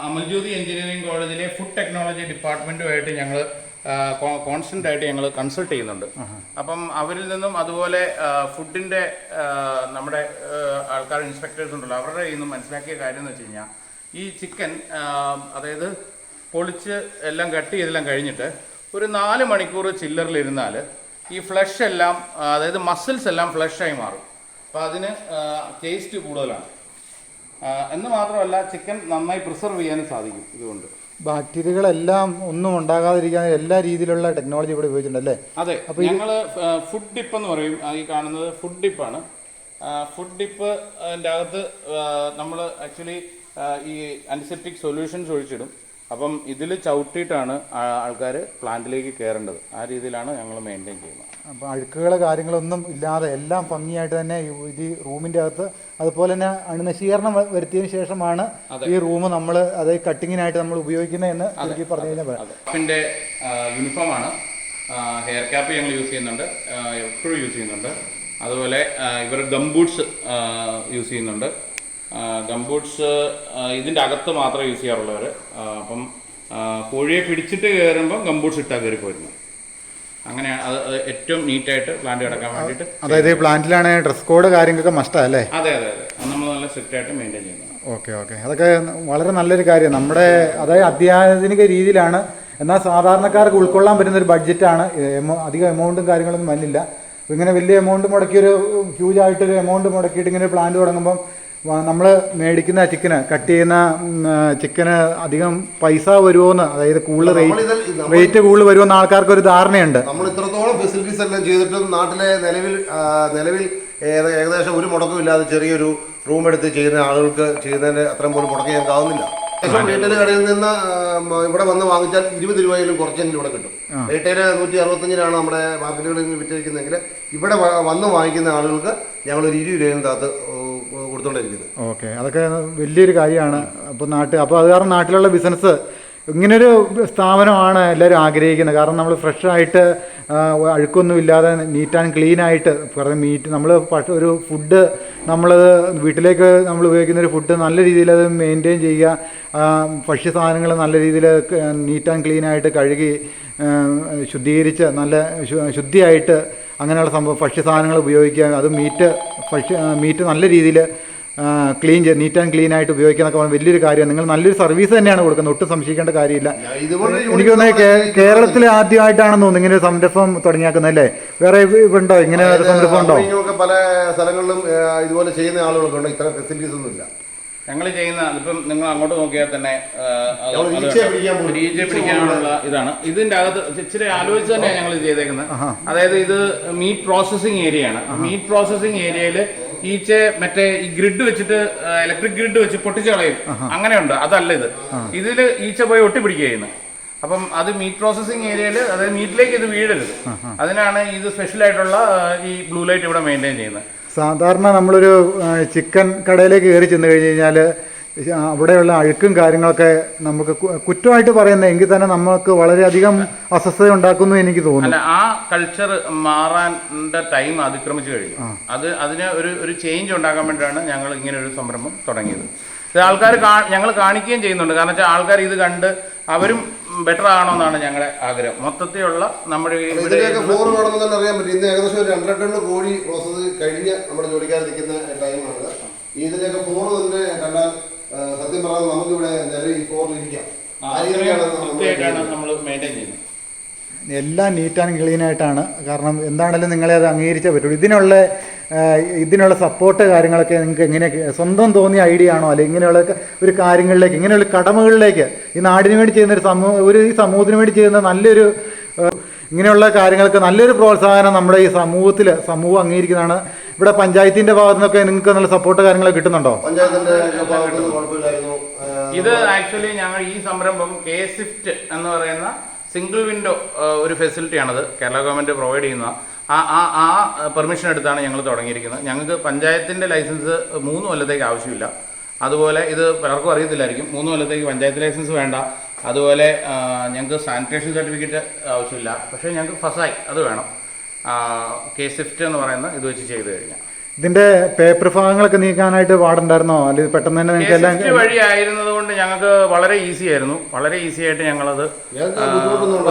അമൽജ്യോതി എഞ്ചിനീയറിംഗ് കോളേജിലെ ഫുഡ് ടെക്നോളജി ഡിപ്പാർട്ട്മെൻറ്റുമായിട്ട് ഞങ്ങൾ കോൺസ്റ്റൻ്റ് ആയിട്ട് ഞങ്ങൾ കൺസൾട്ട് ചെയ്യുന്നുണ്ട്. അപ്പം അവരിൽ നിന്നും അതുപോലെ ഫുഡിൻ്റെ നമ്മുടെ ആൾക്കാർ ഇൻസ്പെക്ടേഴ്സ് ഉണ്ടല്ലോ, അവരുടെ കയ്യിൽ നിന്നും മനസ്സിലാക്കിയ കാര്യം എന്ന് വെച്ച് കഴിഞ്ഞാൽ ഈ ചിക്കൻ അതായത് പൊളിച്ച് എല്ലാം കട്ട് ചെയ്തെല്ലാം കഴിഞ്ഞിട്ട് ഒരു 4 മണിക്കൂർ ചില്ലറിലിരുന്നാൽ ഈ ഫ്ലഷ് എല്ലാം, അതായത് മസിൽസ് എല്ലാം ഫ്ലഷായി മാറും. അപ്പോൾ അതിന് ടേസ്റ്റ് കൂടുതലാണ് എന്ന് മാത്രമല്ല ചിക്കൻ നന്നായി പ്രിസർവ് ചെയ്യാനും സാധിക്കും. ഇതുകൊണ്ട് ബാക്ടീരിയകളെല്ലാം ഒന്നും ഉണ്ടാകാതിരിക്കാൻ എല്ലാ രീതിയിലുള്ള ടെക്നോളജി ഇവിടെ ഉപയോഗിച്ചിട്ടുണ്ടല്ലേ? അതെ. ഞങ്ങൾ ഫുഡ് ഡിപ്പ് എന്ന് പറയും. ഈ കാണുന്നത് ഫുഡ് ഡിപ്പാണ്. ഫുഡ് ഡിപ്പ് അതിൻ്റെ അകത്ത് നമ്മൾ ആക്ച്വലി ഈ ആൻറ്റിസെപ്റ്റിക് സൊല്യൂഷൻസ് ഒഴിച്ചിടും. അപ്പം ഇതിൽ ചവിട്ടിയിട്ടാണ് ആൾക്കാർ പ്ലാന്റിലേക്ക് കയറേണ്ടത്. ആ രീതിയിലാണ് ഞങ്ങൾ മെയിൻറ്റെയിൻ ചെയ്യുന്നത്. അപ്പോൾ അഴുക്കുകൾ കാര്യങ്ങളൊന്നും ഇല്ലാതെ എല്ലാം ഭംഗിയായിട്ട് തന്നെ ഇത് റൂമിൻ്റെ അകത്ത് അതുപോലെ തന്നെ അണുനശീകരണം വരുത്തിയതിന് ശേഷമാണ് ഈ റൂം നമ്മൾ അത് കട്ടിങ്ങിനായിട്ട് നമ്മൾ ഉപയോഗിക്കുന്നതെന്ന് എനിക്ക് പറഞ്ഞു കഴിഞ്ഞാൽ പിന്നെ യൂണിഫോമാണ്. ഹെയർ ക്യാപ്പ് ഞങ്ങൾ യൂസ് ചെയ്യുന്നുണ്ട്, എപ്പോഴും യൂസ് ചെയ്യുന്നുണ്ട്. അതുപോലെ ഇവർ ഗംബൂട്ട്സ് യൂസ് ചെയ്യുന്നുണ്ട്. ഗംബൂട്ട്സ് ഇതിൻ്റെ അകത്ത് മാത്രമേ യൂസ് ചെയ്യാറുള്ളവർ. അപ്പം കോഴിയെ പിടിച്ചിട്ട് കയറുമ്പം ഗംബൂട്ട്സ് ഇട്ടാൽ കയറി പോയിരുന്നു. അങ്ങനെയാണ് അത് ഏറ്റവും നീറ്റായിട്ട് പ്ലാന്റ് കിടക്കാൻ വേണ്ടിയിട്ട്. അതായത് ഈ പ്ലാന്റിലാണ് ഡ്രസ് കോഡ് കാര്യങ്ങളൊക്കെ മസ്റ്റാണ് അല്ലേ? അതെ അതെ അതെ, അത് നമ്മൾ നല്ല സ്ട്രിക്റ്റ് ആയിട്ട് മെയിൻറ്റെയിൻ ചെയ്യുന്നത്. ഓക്കെ ഓക്കെ, അതൊക്കെ വളരെ നല്ലൊരു കാര്യം. നമ്മുടെ അതായത് അത്യാധുനിക രീതിയിലാണ്, എന്നാൽ സാധാരണക്കാർക്ക് ഉൾക്കൊള്ളാൻ പറ്റുന്നൊരു ബഡ്ജറ്റാണ്. അധികം എമൗണ്ടും കാര്യങ്ങളൊന്നും വന്നില്ല. ഇങ്ങനെ വലിയ എമൗണ്ട് മുടക്കിയൊരു ഹ്യൂജായിട്ടൊരു എമൗണ്ട് മുടക്കിയിട്ട് ഇങ്ങനെ പ്ലാന്റ് തുടങ്ങുമ്പം നമ്മൾ മേടിക്കുന്ന ചിക്കന് കട്ട് ചെയ്യുന്ന ചിക്കന് അധികം പൈസ വരുമോന്ന്, അതായത് കൂടുതൽ റേറ്റ് കൂടുതൽ വരുമെന്ന് ആൾക്കാർക്ക് ഒരു ധാരണയുണ്ട്. നമ്മൾ ഇത്രത്തോളം ഫെസിലിറ്റീസ് എല്ലാം ചെയ്തിട്ടും നാട്ടിലെ നിലവിൽ ഏകദേശം ഒരു മുടക്കം ഇല്ലാതെ ചെറിയൊരു റൂം എടുത്ത് ചെയ്യുന്ന ആളുകൾക്ക് ചെയ്യുന്നതിന് അത്രയും പോലും മുടക്കം ഞങ്ങൾക്ക് ആവുന്നില്ല. റീറ്റെയിൽ കടയിൽ നിന്ന് ഇവിടെ വന്ന് വാങ്ങിച്ചാൽ 20 രൂപയിലും കുറച്ചെങ്കിലും ഇവിടെ കിട്ടും. റീറ്റെയിൽ 165 നമ്മുടെ മാർക്കറ്റുകളിൽ വിറ്റഴിക്കുന്നതെങ്കിൽ ഇവിടെ വന്ന് വാങ്ങിക്കുന്ന ആളുകൾക്ക് ഞങ്ങൾ ഒരു 20 രൂപയും താത്ത് കൊടുത്തോണ്ടിരിക്കുന്നത്. ഓക്കെ, അതൊക്കെ വലിയൊരു കാര്യമാണ്. അപ്പോൾ അത് കാരണം നാട്ടിലുള്ള ബിസിനസ് ഇങ്ങനൊരു സ്ഥാപനമാണ് എല്ലാവരും ആഗ്രഹിക്കുന്നത്. കാരണം നമ്മൾ ഫ്രഷായിട്ട് അഴുക്കൊന്നും ഇല്ലാതെ നീറ്റ് ആൻഡ് ക്ലീൻ ആയിട്ട്, കാരണം മീറ്റ് നമ്മൾ ഒരു ഫുഡ് നമ്മളത് വീട്ടിലേക്ക് നമ്മൾ ഉപയോഗിക്കുന്ന ഒരു ഫുഡ് നല്ല രീതിയിൽ അത് മെയിൻറ്റെയിൻ ചെയ്യുക, ഭക്ഷ്യ സാധനങ്ങൾ നല്ല രീതിയിൽ നീറ്റ് ആൻഡ് ക്ലീൻ ആയിട്ട് കഴുകി ശുദ്ധീകരിച്ച് നല്ല ശുദ്ധിയായിട്ട് അങ്ങനെയുള്ള ഭക്ഷ്യ സാധനങ്ങൾ ഉപയോഗിക്കുക. അത് മീറ്റ് നല്ല രീതിയിൽ ക്ലീൻ ചെയ്ത് നീറ്റ് ആൻഡ് ക്ലീൻ ആയിട്ട് ഉപയോഗിക്കാനൊക്കെ പറഞ്ഞാൽ വലിയൊരു കാര്യമാണ്. നിങ്ങൾ നല്ലൊരു സർവീസ് തന്നെയാണ് കൊടുക്കുന്നത്, ഒട്ടും സംശയിക്കേണ്ട കാര്യമില്ല. എനിക്ക് തോന്നുന്നത് കേരളത്തിൽ ആദ്യമായിട്ടാണെന്ന് തോന്നുന്നു ഇങ്ങനെ ഒരു സംരംഭം തുടങ്ങിയാക്കുന്നത് അല്ലേ? വേറെ ഉണ്ടോ ഇങ്ങനെ ഒരു സംരംഭം ഉണ്ടോ? പല സ്ഥലങ്ങളിലും ഇതുപോലെ ചെയ്യുന്ന ആളുകളൊക്കെ ഉണ്ട്. ഇത്ര ഫെസിലിറ്റീസ് ഒന്നും ഇല്ല. ഞങ്ങൾ ചെയ്യുന്ന ഇപ്പം നിങ്ങൾ അങ്ങോട്ട് നോക്കിയാൽ തന്നെ ഈച്ച പിടിക്കാനുള്ള ഇതാണ്. ഇതിന്റെ അകത്ത് ഇച്ചിരി ആലോചിച്ച് തന്നെയാണ് ഞങ്ങൾ ഇത് ചെയ്തേക്കുന്നത്. അതായത് ഇത് മീറ്റ് പ്രോസസ്സിംഗ് ഏരിയ ആണ്. മീറ്റ് പ്രോസസ്സിംഗ് ഏരിയയിൽ ഈച്ച മറ്റേ ഈ ഗ്രിഡ് വെച്ചിട്ട് ഇലക്ട്രിക് ഗ്രിഡ് വെച്ച് പൊട്ടിച്ച് കളയും, അങ്ങനെയുണ്ട്. അതല്ല ഇത്. ഇതിൽ ഈച്ച പോയി ഒട്ടിപ്പിടിക്കുക ചെയ്യുന്നത്. അപ്പം അത് മീറ്റ് പ്രോസസ്സിംഗ് ഏരിയയിൽ, അതായത് മീറ്റിലേക്ക് ഇത് വീഴരുത്, അതിനാണ് ഇത് സ്പെഷ്യലായിട്ടുള്ള ഈ ബ്ലൂ ലൈറ്റ് ഇവിടെ മെയിൻറ്റെയിൻ ചെയ്യുന്നത്. സാധാരണ നമ്മളൊരു ചിക്കൻ കടയിലേക്ക് കയറി ചെന്ന് കഴിഞ്ഞ് കഴിഞ്ഞാൽ അവിടെയുള്ള അഴുക്കും കാര്യങ്ങളൊക്കെ നമുക്ക് കുറ്റമായിട്ട് പറയുന്നത് എങ്കിൽ തന്നെ നമുക്ക് വളരെയധികം അസ്വസ്ഥത ഉണ്ടാക്കുന്നു എനിക്ക് തോന്നുന്നു. ആ കൾച്ചർ മാറാൻ ടൈം അതിക്രമിച്ചു കഴിഞ്ഞു. അതിന് ഒരു ചേഞ്ച് ഉണ്ടാക്കാൻ വേണ്ടിയിട്ടാണ് ഞങ്ങൾ ഇങ്ങനെ ഒരു സംരംഭം തുടങ്ങിയത്. ആൾക്കാർ ഞങ്ങൾ കാണിക്കുകയും ചെയ്യുന്നുണ്ട്. കാരണം വെച്ചാൽ ആൾക്കാർ ഇത് കണ്ട് അവരും ബെറ്റർ ആകണമെന്നാണ് ഞങ്ങളുടെ ആഗ്രഹം. മൊത്തത്തിലുള്ള നമ്മുടെ ഫ്ലോർ വേണമെന്ന് അറിയാൻ പറ്റും. ഇന്ന് ഏകദേശം ഒരു 2 ടൺ കോഴി പ്രോസസ് കഴിഞ്ഞ് നമ്മുടെ ജോലിക്കാർ നിൽക്കുന്ന ടൈമാണ്. ഇതിന്റെയൊക്കെ ഫ്ലോർ തന്നെ കണ്ടാൽ സത്യം പറഞ്ഞാൽ നമുക്കിവിടെ നിലവിൽ ഫ്ലോറിൽ ഇരിക്കാം. നമ്മൾ മെയിൻറ്റെയിൻ ചെയ്യുന്നത്. എല്ലാം നീറ്റ് ആൻഡ് ക്ലീൻ ആയിട്ടാണ്. കാരണം എന്താണെങ്കിലും നിങ്ങളെ അത് അംഗീകരിച്ചേ പറ്റുള്ളൂ. ഇതിനുള്ള സപ്പോർട്ട് കാര്യങ്ങളൊക്കെ നിങ്ങൾക്ക് എങ്ങനെയൊക്കെ സ്വന്തം തോന്നിയ ഐഡിയ ആണോ, അല്ലെങ്കിൽ ഇങ്ങനെയുള്ള ഒരു കാര്യങ്ങളിലേക്ക്, ഇങ്ങനെയുള്ള കടമകളിലേക്ക് ഈ നാടിന് വേണ്ടി ചെയ്യുന്ന ഈ സമൂഹത്തിന് വേണ്ടി ചെയ്യുന്ന നല്ലൊരു ഇങ്ങനെയുള്ള കാര്യങ്ങൾക്ക് നല്ലൊരു പ്രോത്സാഹനം നമ്മുടെ ഈ സമൂഹം അംഗീകരിക്കുന്നതാണ്. ഇവിടെ പഞ്ചായത്തിന്റെ ഭാഗത്തു നിന്നൊക്കെ നിങ്ങൾക്ക് നല്ല സപ്പോർട്ട് കാര്യങ്ങളൊക്കെ കിട്ടുന്നുണ്ടോ? ഇത് ആക്ച്വലി ഞങ്ങൾ ഈ സംരംഭം KSIFT എന്ന് പറയുന്ന സിംഗിൾ വിൻഡോ ഒരു ഫെസിലിറ്റിയാണത് കേരള ഗവൺമെൻറ് പ്രൊവൈഡ് ചെയ്യുന്ന. ആ പെർമിഷൻ എടുത്താണ് ഞങ്ങൾ തുടങ്ങിയിരിക്കുന്നത്. ഞങ്ങൾക്ക് പഞ്ചായത്തിൻ്റെ ലൈസൻസ് 3 കൊല്ലത്തേക്ക് ആവശ്യമില്ല. അതുപോലെ ഇത് പലർക്കും അറിയത്തില്ലായിരിക്കും, 3 കൊല്ലത്തേക്ക് പഞ്ചായത്ത് ലൈസൻസ് വേണ്ട. അതുപോലെ ഞങ്ങൾക്ക് സാനിറ്റേഷൻ സർട്ടിഫിക്കറ്റ് ആവശ്യമില്ല. പക്ഷേ ഞങ്ങൾക്ക് ഫസായി അത് വേണം. KSIFT എന്ന് പറയുന്ന ഇത് വെച്ച് ചെയ്ത് കഴിഞ്ഞാൽ ഇതിന്റെ പേപ്പർ ഭാഗങ്ങളൊക്കെ നീക്കാനായിട്ട് പാടുണ്ടായിരുന്നോ, അല്ലെങ്കിൽ പെട്ടെന്ന് തന്നെ നിങ്ങൾക്ക് എല്ലാം വഴി ആയിരുന്നത് കൊണ്ട് ഞങ്ങൾക്ക് വളരെ ഈസി ആയിരുന്നു. വളരെ ഈസി ആയിട്ട് ഞങ്ങളത്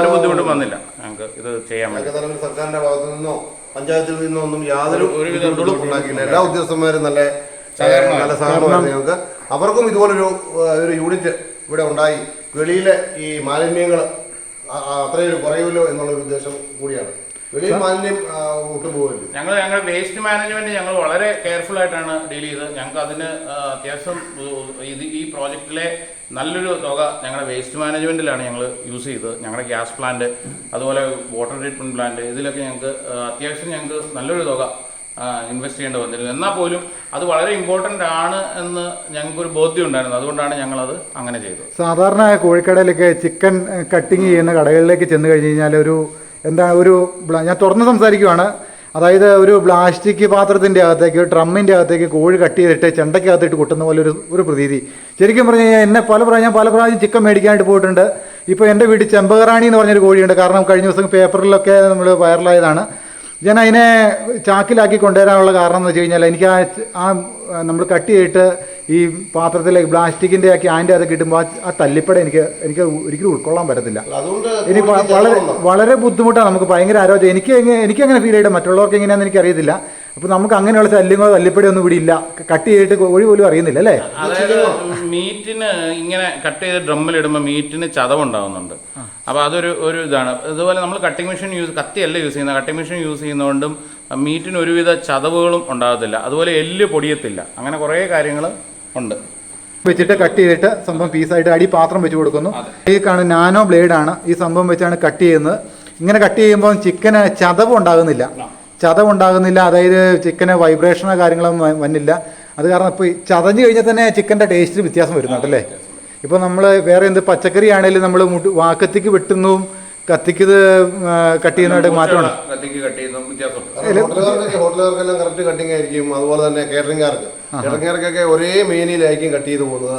ഒരു ബുദ്ധിമുട്ടും വന്നില്ല. ഞങ്ങൾക്ക് ഇത് ചെയ്യാൻ പറ്റും. സർക്കാരിന്റെ ഭാഗത്തു നിന്നോ പഞ്ചായത്തിൽ നിന്നോ ഒന്നും യാതൊരു ബുദ്ധിമുട്ടും ഉണ്ടാക്കിയില്ല. എല്ലാ ഉദ്യോഗസ്ഥന്മാരും നല്ല സഹകരണമായിരുന്നു ഞങ്ങൾക്ക്. അവർക്കും ഇതുപോലൊരു യൂണിറ്റ് ഇവിടെ ഉണ്ടായി വെളിയിലെ ഈ മാലിന്യങ്ങൾ അത്രയും കുറയുമല്ലോ എന്നുള്ളൊരു ഉദ്ദേശം കൂടിയാണ്. ഞങ്ങളുടെ വേസ്റ്റ് മാനേജ്മെന്റ് ഞങ്ങൾ വളരെ കെയർഫുൾ ആയിട്ടാണ് ഡീൽ ചെയ്തത്. ഞങ്ങൾക്ക് അതിന് അത്യാവശ്യം ഈ പ്രോജക്റ്റിലെ നല്ലൊരു തുക ഞങ്ങളുടെ വേസ്റ്റ് മാനേജ്മെന്റിലാണ് ഞങ്ങൾ യൂസ് ചെയ്തത്. ഞങ്ങളുടെ ഗ്യാസ് പ്ലാന്റ്, അതുപോലെ വാട്ടർ ട്രീറ്റ്മെന്റ് പ്ലാന്റ്, ഇതിലൊക്കെ ഞങ്ങൾക്ക് അത്യാവശ്യം ഞങ്ങൾക്ക് നല്ലൊരു തുക ഇൻവെസ്റ്റ് ചെയ്യേണ്ടി വന്നിരുന്നു. എന്നാൽ പോലും അത് വളരെ ഇമ്പോർട്ടൻ്റ് ആണ് എന്ന് ഞങ്ങൾക്കൊരു ബോധ്യം ഉണ്ടായിരുന്നു. അതുകൊണ്ടാണ് ഞങ്ങളത് അങ്ങനെ ചെയ്തത്. സാധാരണ കോഴിക്കടയിലൊക്കെ ചിക്കൻ കട്ടിങ് ചെയ്യുന്ന കടകളിലേക്ക് ചെന്ന് കഴിഞ്ഞ് കഴിഞ്ഞാൽ ഞാൻ തുറന്ന് സംസാരിക്കുവാണ്. അതായത് ഒരു പ്ലാസ്റ്റിക് പാത്രത്തിൻ്റെ അകത്തേക്ക് ട്രമ്മിൻ്റെ അകത്തേക്ക് കോഴി കട്ട് ചെയ്തിട്ട് ചെണ്ടയ്ക്കകത്തിട്ട് കൊട്ടുന്ന പോലെ ഒരു പ്രതീതി. ശരിക്കും പറഞ്ഞു കഴിഞ്ഞാൽ ഞാൻ പല പ്രാവശ്യം ചിക്കൻ മേടിക്കാനായിട്ട് പോയിട്ടുണ്ട്. ഇപ്പോൾ എൻ്റെ വീട്ടിൽ ചെമ്പകറാണി എന്ന് പറഞ്ഞൊരു കോഴിയുണ്ട്. കാരണം കഴിഞ്ഞ ദിവസം പേപ്പറിലൊക്കെ നമ്മൾ വൈറലായതാണ്. ഞാൻ അതിനെ ചാക്കിലാക്കി കൊണ്ടുവരാനുള്ള കാരണം എന്ന് വെച്ച് കഴിഞ്ഞാൽ എനിക്ക് നമ്മൾ കട്ട് ചെയ്തിട്ട് ഈ പാത്രത്തിലെ പ്ലാസ്റ്റിക്കിൻ്റെ ക്യാൻ്റെ അത് കിട്ടുമ്പോൾ ആ തല്ലിപ്പട എനിക്ക് ഒരിക്കലും ഉൾക്കൊള്ളാൻ പറ്റത്തില്ല. ഇനി വളരെ ബുദ്ധിമുട്ടാണ്. നമുക്ക് ഭയങ്കര ആരോഗ്യം. എനിക്കങ്ങനെ ഫീൽ ചെയ്തിട്ട് മറ്റുള്ളവർക്ക് എങ്ങനെയാണെന്ന് എനിക്കറിയത്തില്ല. അപ്പോൾ നമുക്ക് അങ്ങനെയുള്ള ശല്യങ്ങളോ തല്ലിപ്പടയൊന്നും ഇവിടെ ഇല്ല. കട്ട് ചെയ്തിട്ട് കോഴി പോലും അറിയുന്നില്ല അല്ലേ? അതായത് മീറ്റിന് ഇങ്ങനെ കട്ട് ചെയ്ത് ഡ്രമ്മിലിടുമ്പോൾ മീറ്റിന് ചതവുണ്ടാകുന്നുണ്ട്. അപ്പോൾ അതൊരു ഇതാണ്. അതുപോലെ നമ്മൾ കട്ടിംഗ് മെഷീൻ കത്തിയല്ല യൂസ് ചെയ്യുന്നത്. കട്ടിംഗ് മെഷീൻ യൂസ് ചെയ്യുന്നതുകൊണ്ടും മീറ്റിന് ഒരുവിധ ചതവുകളും ഉണ്ടാകത്തില്ല. അതുപോലെ എല്ല് പൊടിയത്തില്ല. അങ്ങനെ കുറേ കാര്യങ്ങൾ ഉണ്ട്. വെച്ചിട്ട് കട്ട് ചെയ്തിട്ട് സംഭവം പീസായിട്ട് അടി പാത്രം വെച്ച് കൊടുക്കുന്നു. ഈ കാണുന്ന നാനോ ബ്ലേഡാണ്. ഈ സംഭവം വെച്ചാണ് കട്ട് ചെയ്യുന്നത്. ഇങ്ങനെ കട്ട് ചെയ്യുമ്പോൾ ചിക്കന് ചതവുണ്ടാകുന്നില്ല. അതായത് ചിക്കന് വൈബ്രേഷനോ കാര്യങ്ങളൊന്നും വന്നില്ല. അത് കാരണം ഇപ്പോൾ ചതഞ്ഞ് കഴിഞ്ഞാൽ തന്നെ ചിക്കൻ്റെ ടേസ്റ്റിൽ വ്യത്യാസം വരുന്നുണ്ടല്ലേ? ഇപ്പോൾ നമ്മൾ വേറെ എന്ത് പച്ചക്കറി ആണെങ്കിലും നമ്മൾ വാക്കത്തിക്ക് വെട്ടുന്നതും കത്തിക്ക് കട്ട് ചെയ്യുന്നതായിട്ട് മാറ്റമാണ്. ഹോട്ടലുകാർക്കെല്ലാം കറക്റ്റ് കട്ടിങ് ആയിരിക്കും. അതുപോലെ തന്നെ കേറ്ററിംഗുകാർക്കൊക്കെ ഒരേ മേനിയിലായിരിക്കും കട്ട് ചെയ്ത് പോകുന്നത്.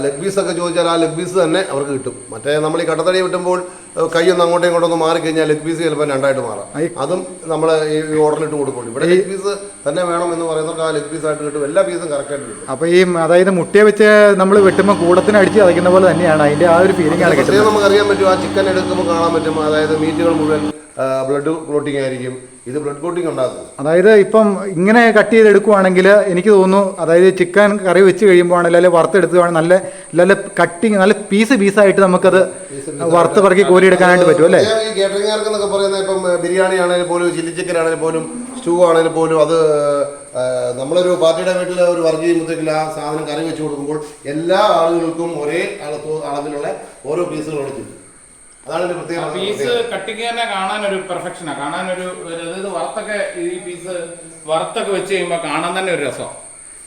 ലെഗ് പീസൊക്കെ ചോദിച്ചാൽ ആ ലെഗ് പീസ് തന്നെ അവർക്ക് കിട്ടും. മറ്റേ നമ്മൾ ഈ കട്ടത്തടി വെട്ടുമ്പോൾ കൈയൊന്ന് അങ്ങോട്ടും ഇങ്ങോട്ടൊന്ന് മാറിക്കഴിഞ്ഞാൽ ലെഗ് പീസ് ചിലപ്പോൾ രണ്ടായിട്ട് മാറാം. അതും നമ്മൾ ഈ ഓർഡറിലിട്ട് കൊടുക്കുള്ളൂ. ഇവിടെ ലെഗ് പീസ് തന്നെ വേണം എന്ന് പറയുന്നവർക്ക് ആ ലെഗ് പീസായിട്ട് കിട്ടും. എല്ലാ പീസും കറക്റ്റായിട്ട് കിട്ടും. അപ്പോൾ അതായത് മുട്ടയെ വെച്ച് നമ്മൾ വെട്ടുമ്പോൾ കൂടത്തിന് അടിച്ച് അതയ്ക്കുന്ന പോലെ തന്നെയാണ് അതിൻ്റെ ആ ഒരു ഫീലിംഗ് ആണ് കിട്ടുന്നത്. നമുക്കറിയാൻ പറ്റും. ആ ചിക്കൻ എടുക്കുമ്പോൾ കാണാൻ പറ്റും. അതായത് മീറ്റുകൾ മുഴുവൻ ബ്ലഡ് ക്ലോട്ടിങ് ആയിരിക്കും. ഇത് ബ്ലഡ് ക്ലോട്ടിങ് ഉണ്ടാകും. അതായത് ഇപ്പം ഇങ്ങനെ കട്ട് ചെയ്തെടുക്കുവാണെങ്കിൽ എനിക്ക് തോന്നുന്നു, അതായത് ചിക്കൻ കറി വെച്ച് കഴിയുമ്പോൾ ആണെങ്കിൽ അല്ലെങ്കിൽ വറുത്തെടുക്കുകയാണെങ്കിൽ നല്ല കട്ടിങ് നല്ല പീസായിട്ട് നമുക്കത് വറുത്ത് പറക്കി കോരിയെടുക്കാനായിട്ട് പറ്റും അല്ലേ? ഈ കേറ്ററിംഗുകാർക്ക് എന്നൊക്കെ പറയുന്നത് ഇപ്പം ബിരിയാണി ആണെങ്കിൽ പോലും ചില്ലി ചിക്കൻ ആണെങ്കിൽ പോലും സ്റ്റൂ ആണെങ്കിൽ പോലും അത് നമ്മളൊരു പാർട്ടിയുടെ വീട്ടിൽ ഒരു വർക്ക് ചെയ്യുമ്പോഴത്തേക്കില്ല ആ സാധനം കറി വെച്ച് കൊടുക്കുമ്പോൾ എല്ലാ ആളുകൾക്കും ഒരേ അളവിലുള്ള ഓരോ പീസുകളോട് കിട്ടും. അതാണ് പ്രത്യേക പീസ് കട്ടിങ് തന്നെ കാണാൻ ഒരു പെർഫെക്ഷനാണ്. കാണാൻ അതായത് വറുത്തൊക്കെ വെച്ച് കഴിയുമ്പോൾ കാണാൻ തന്നെ ഒരു രസം.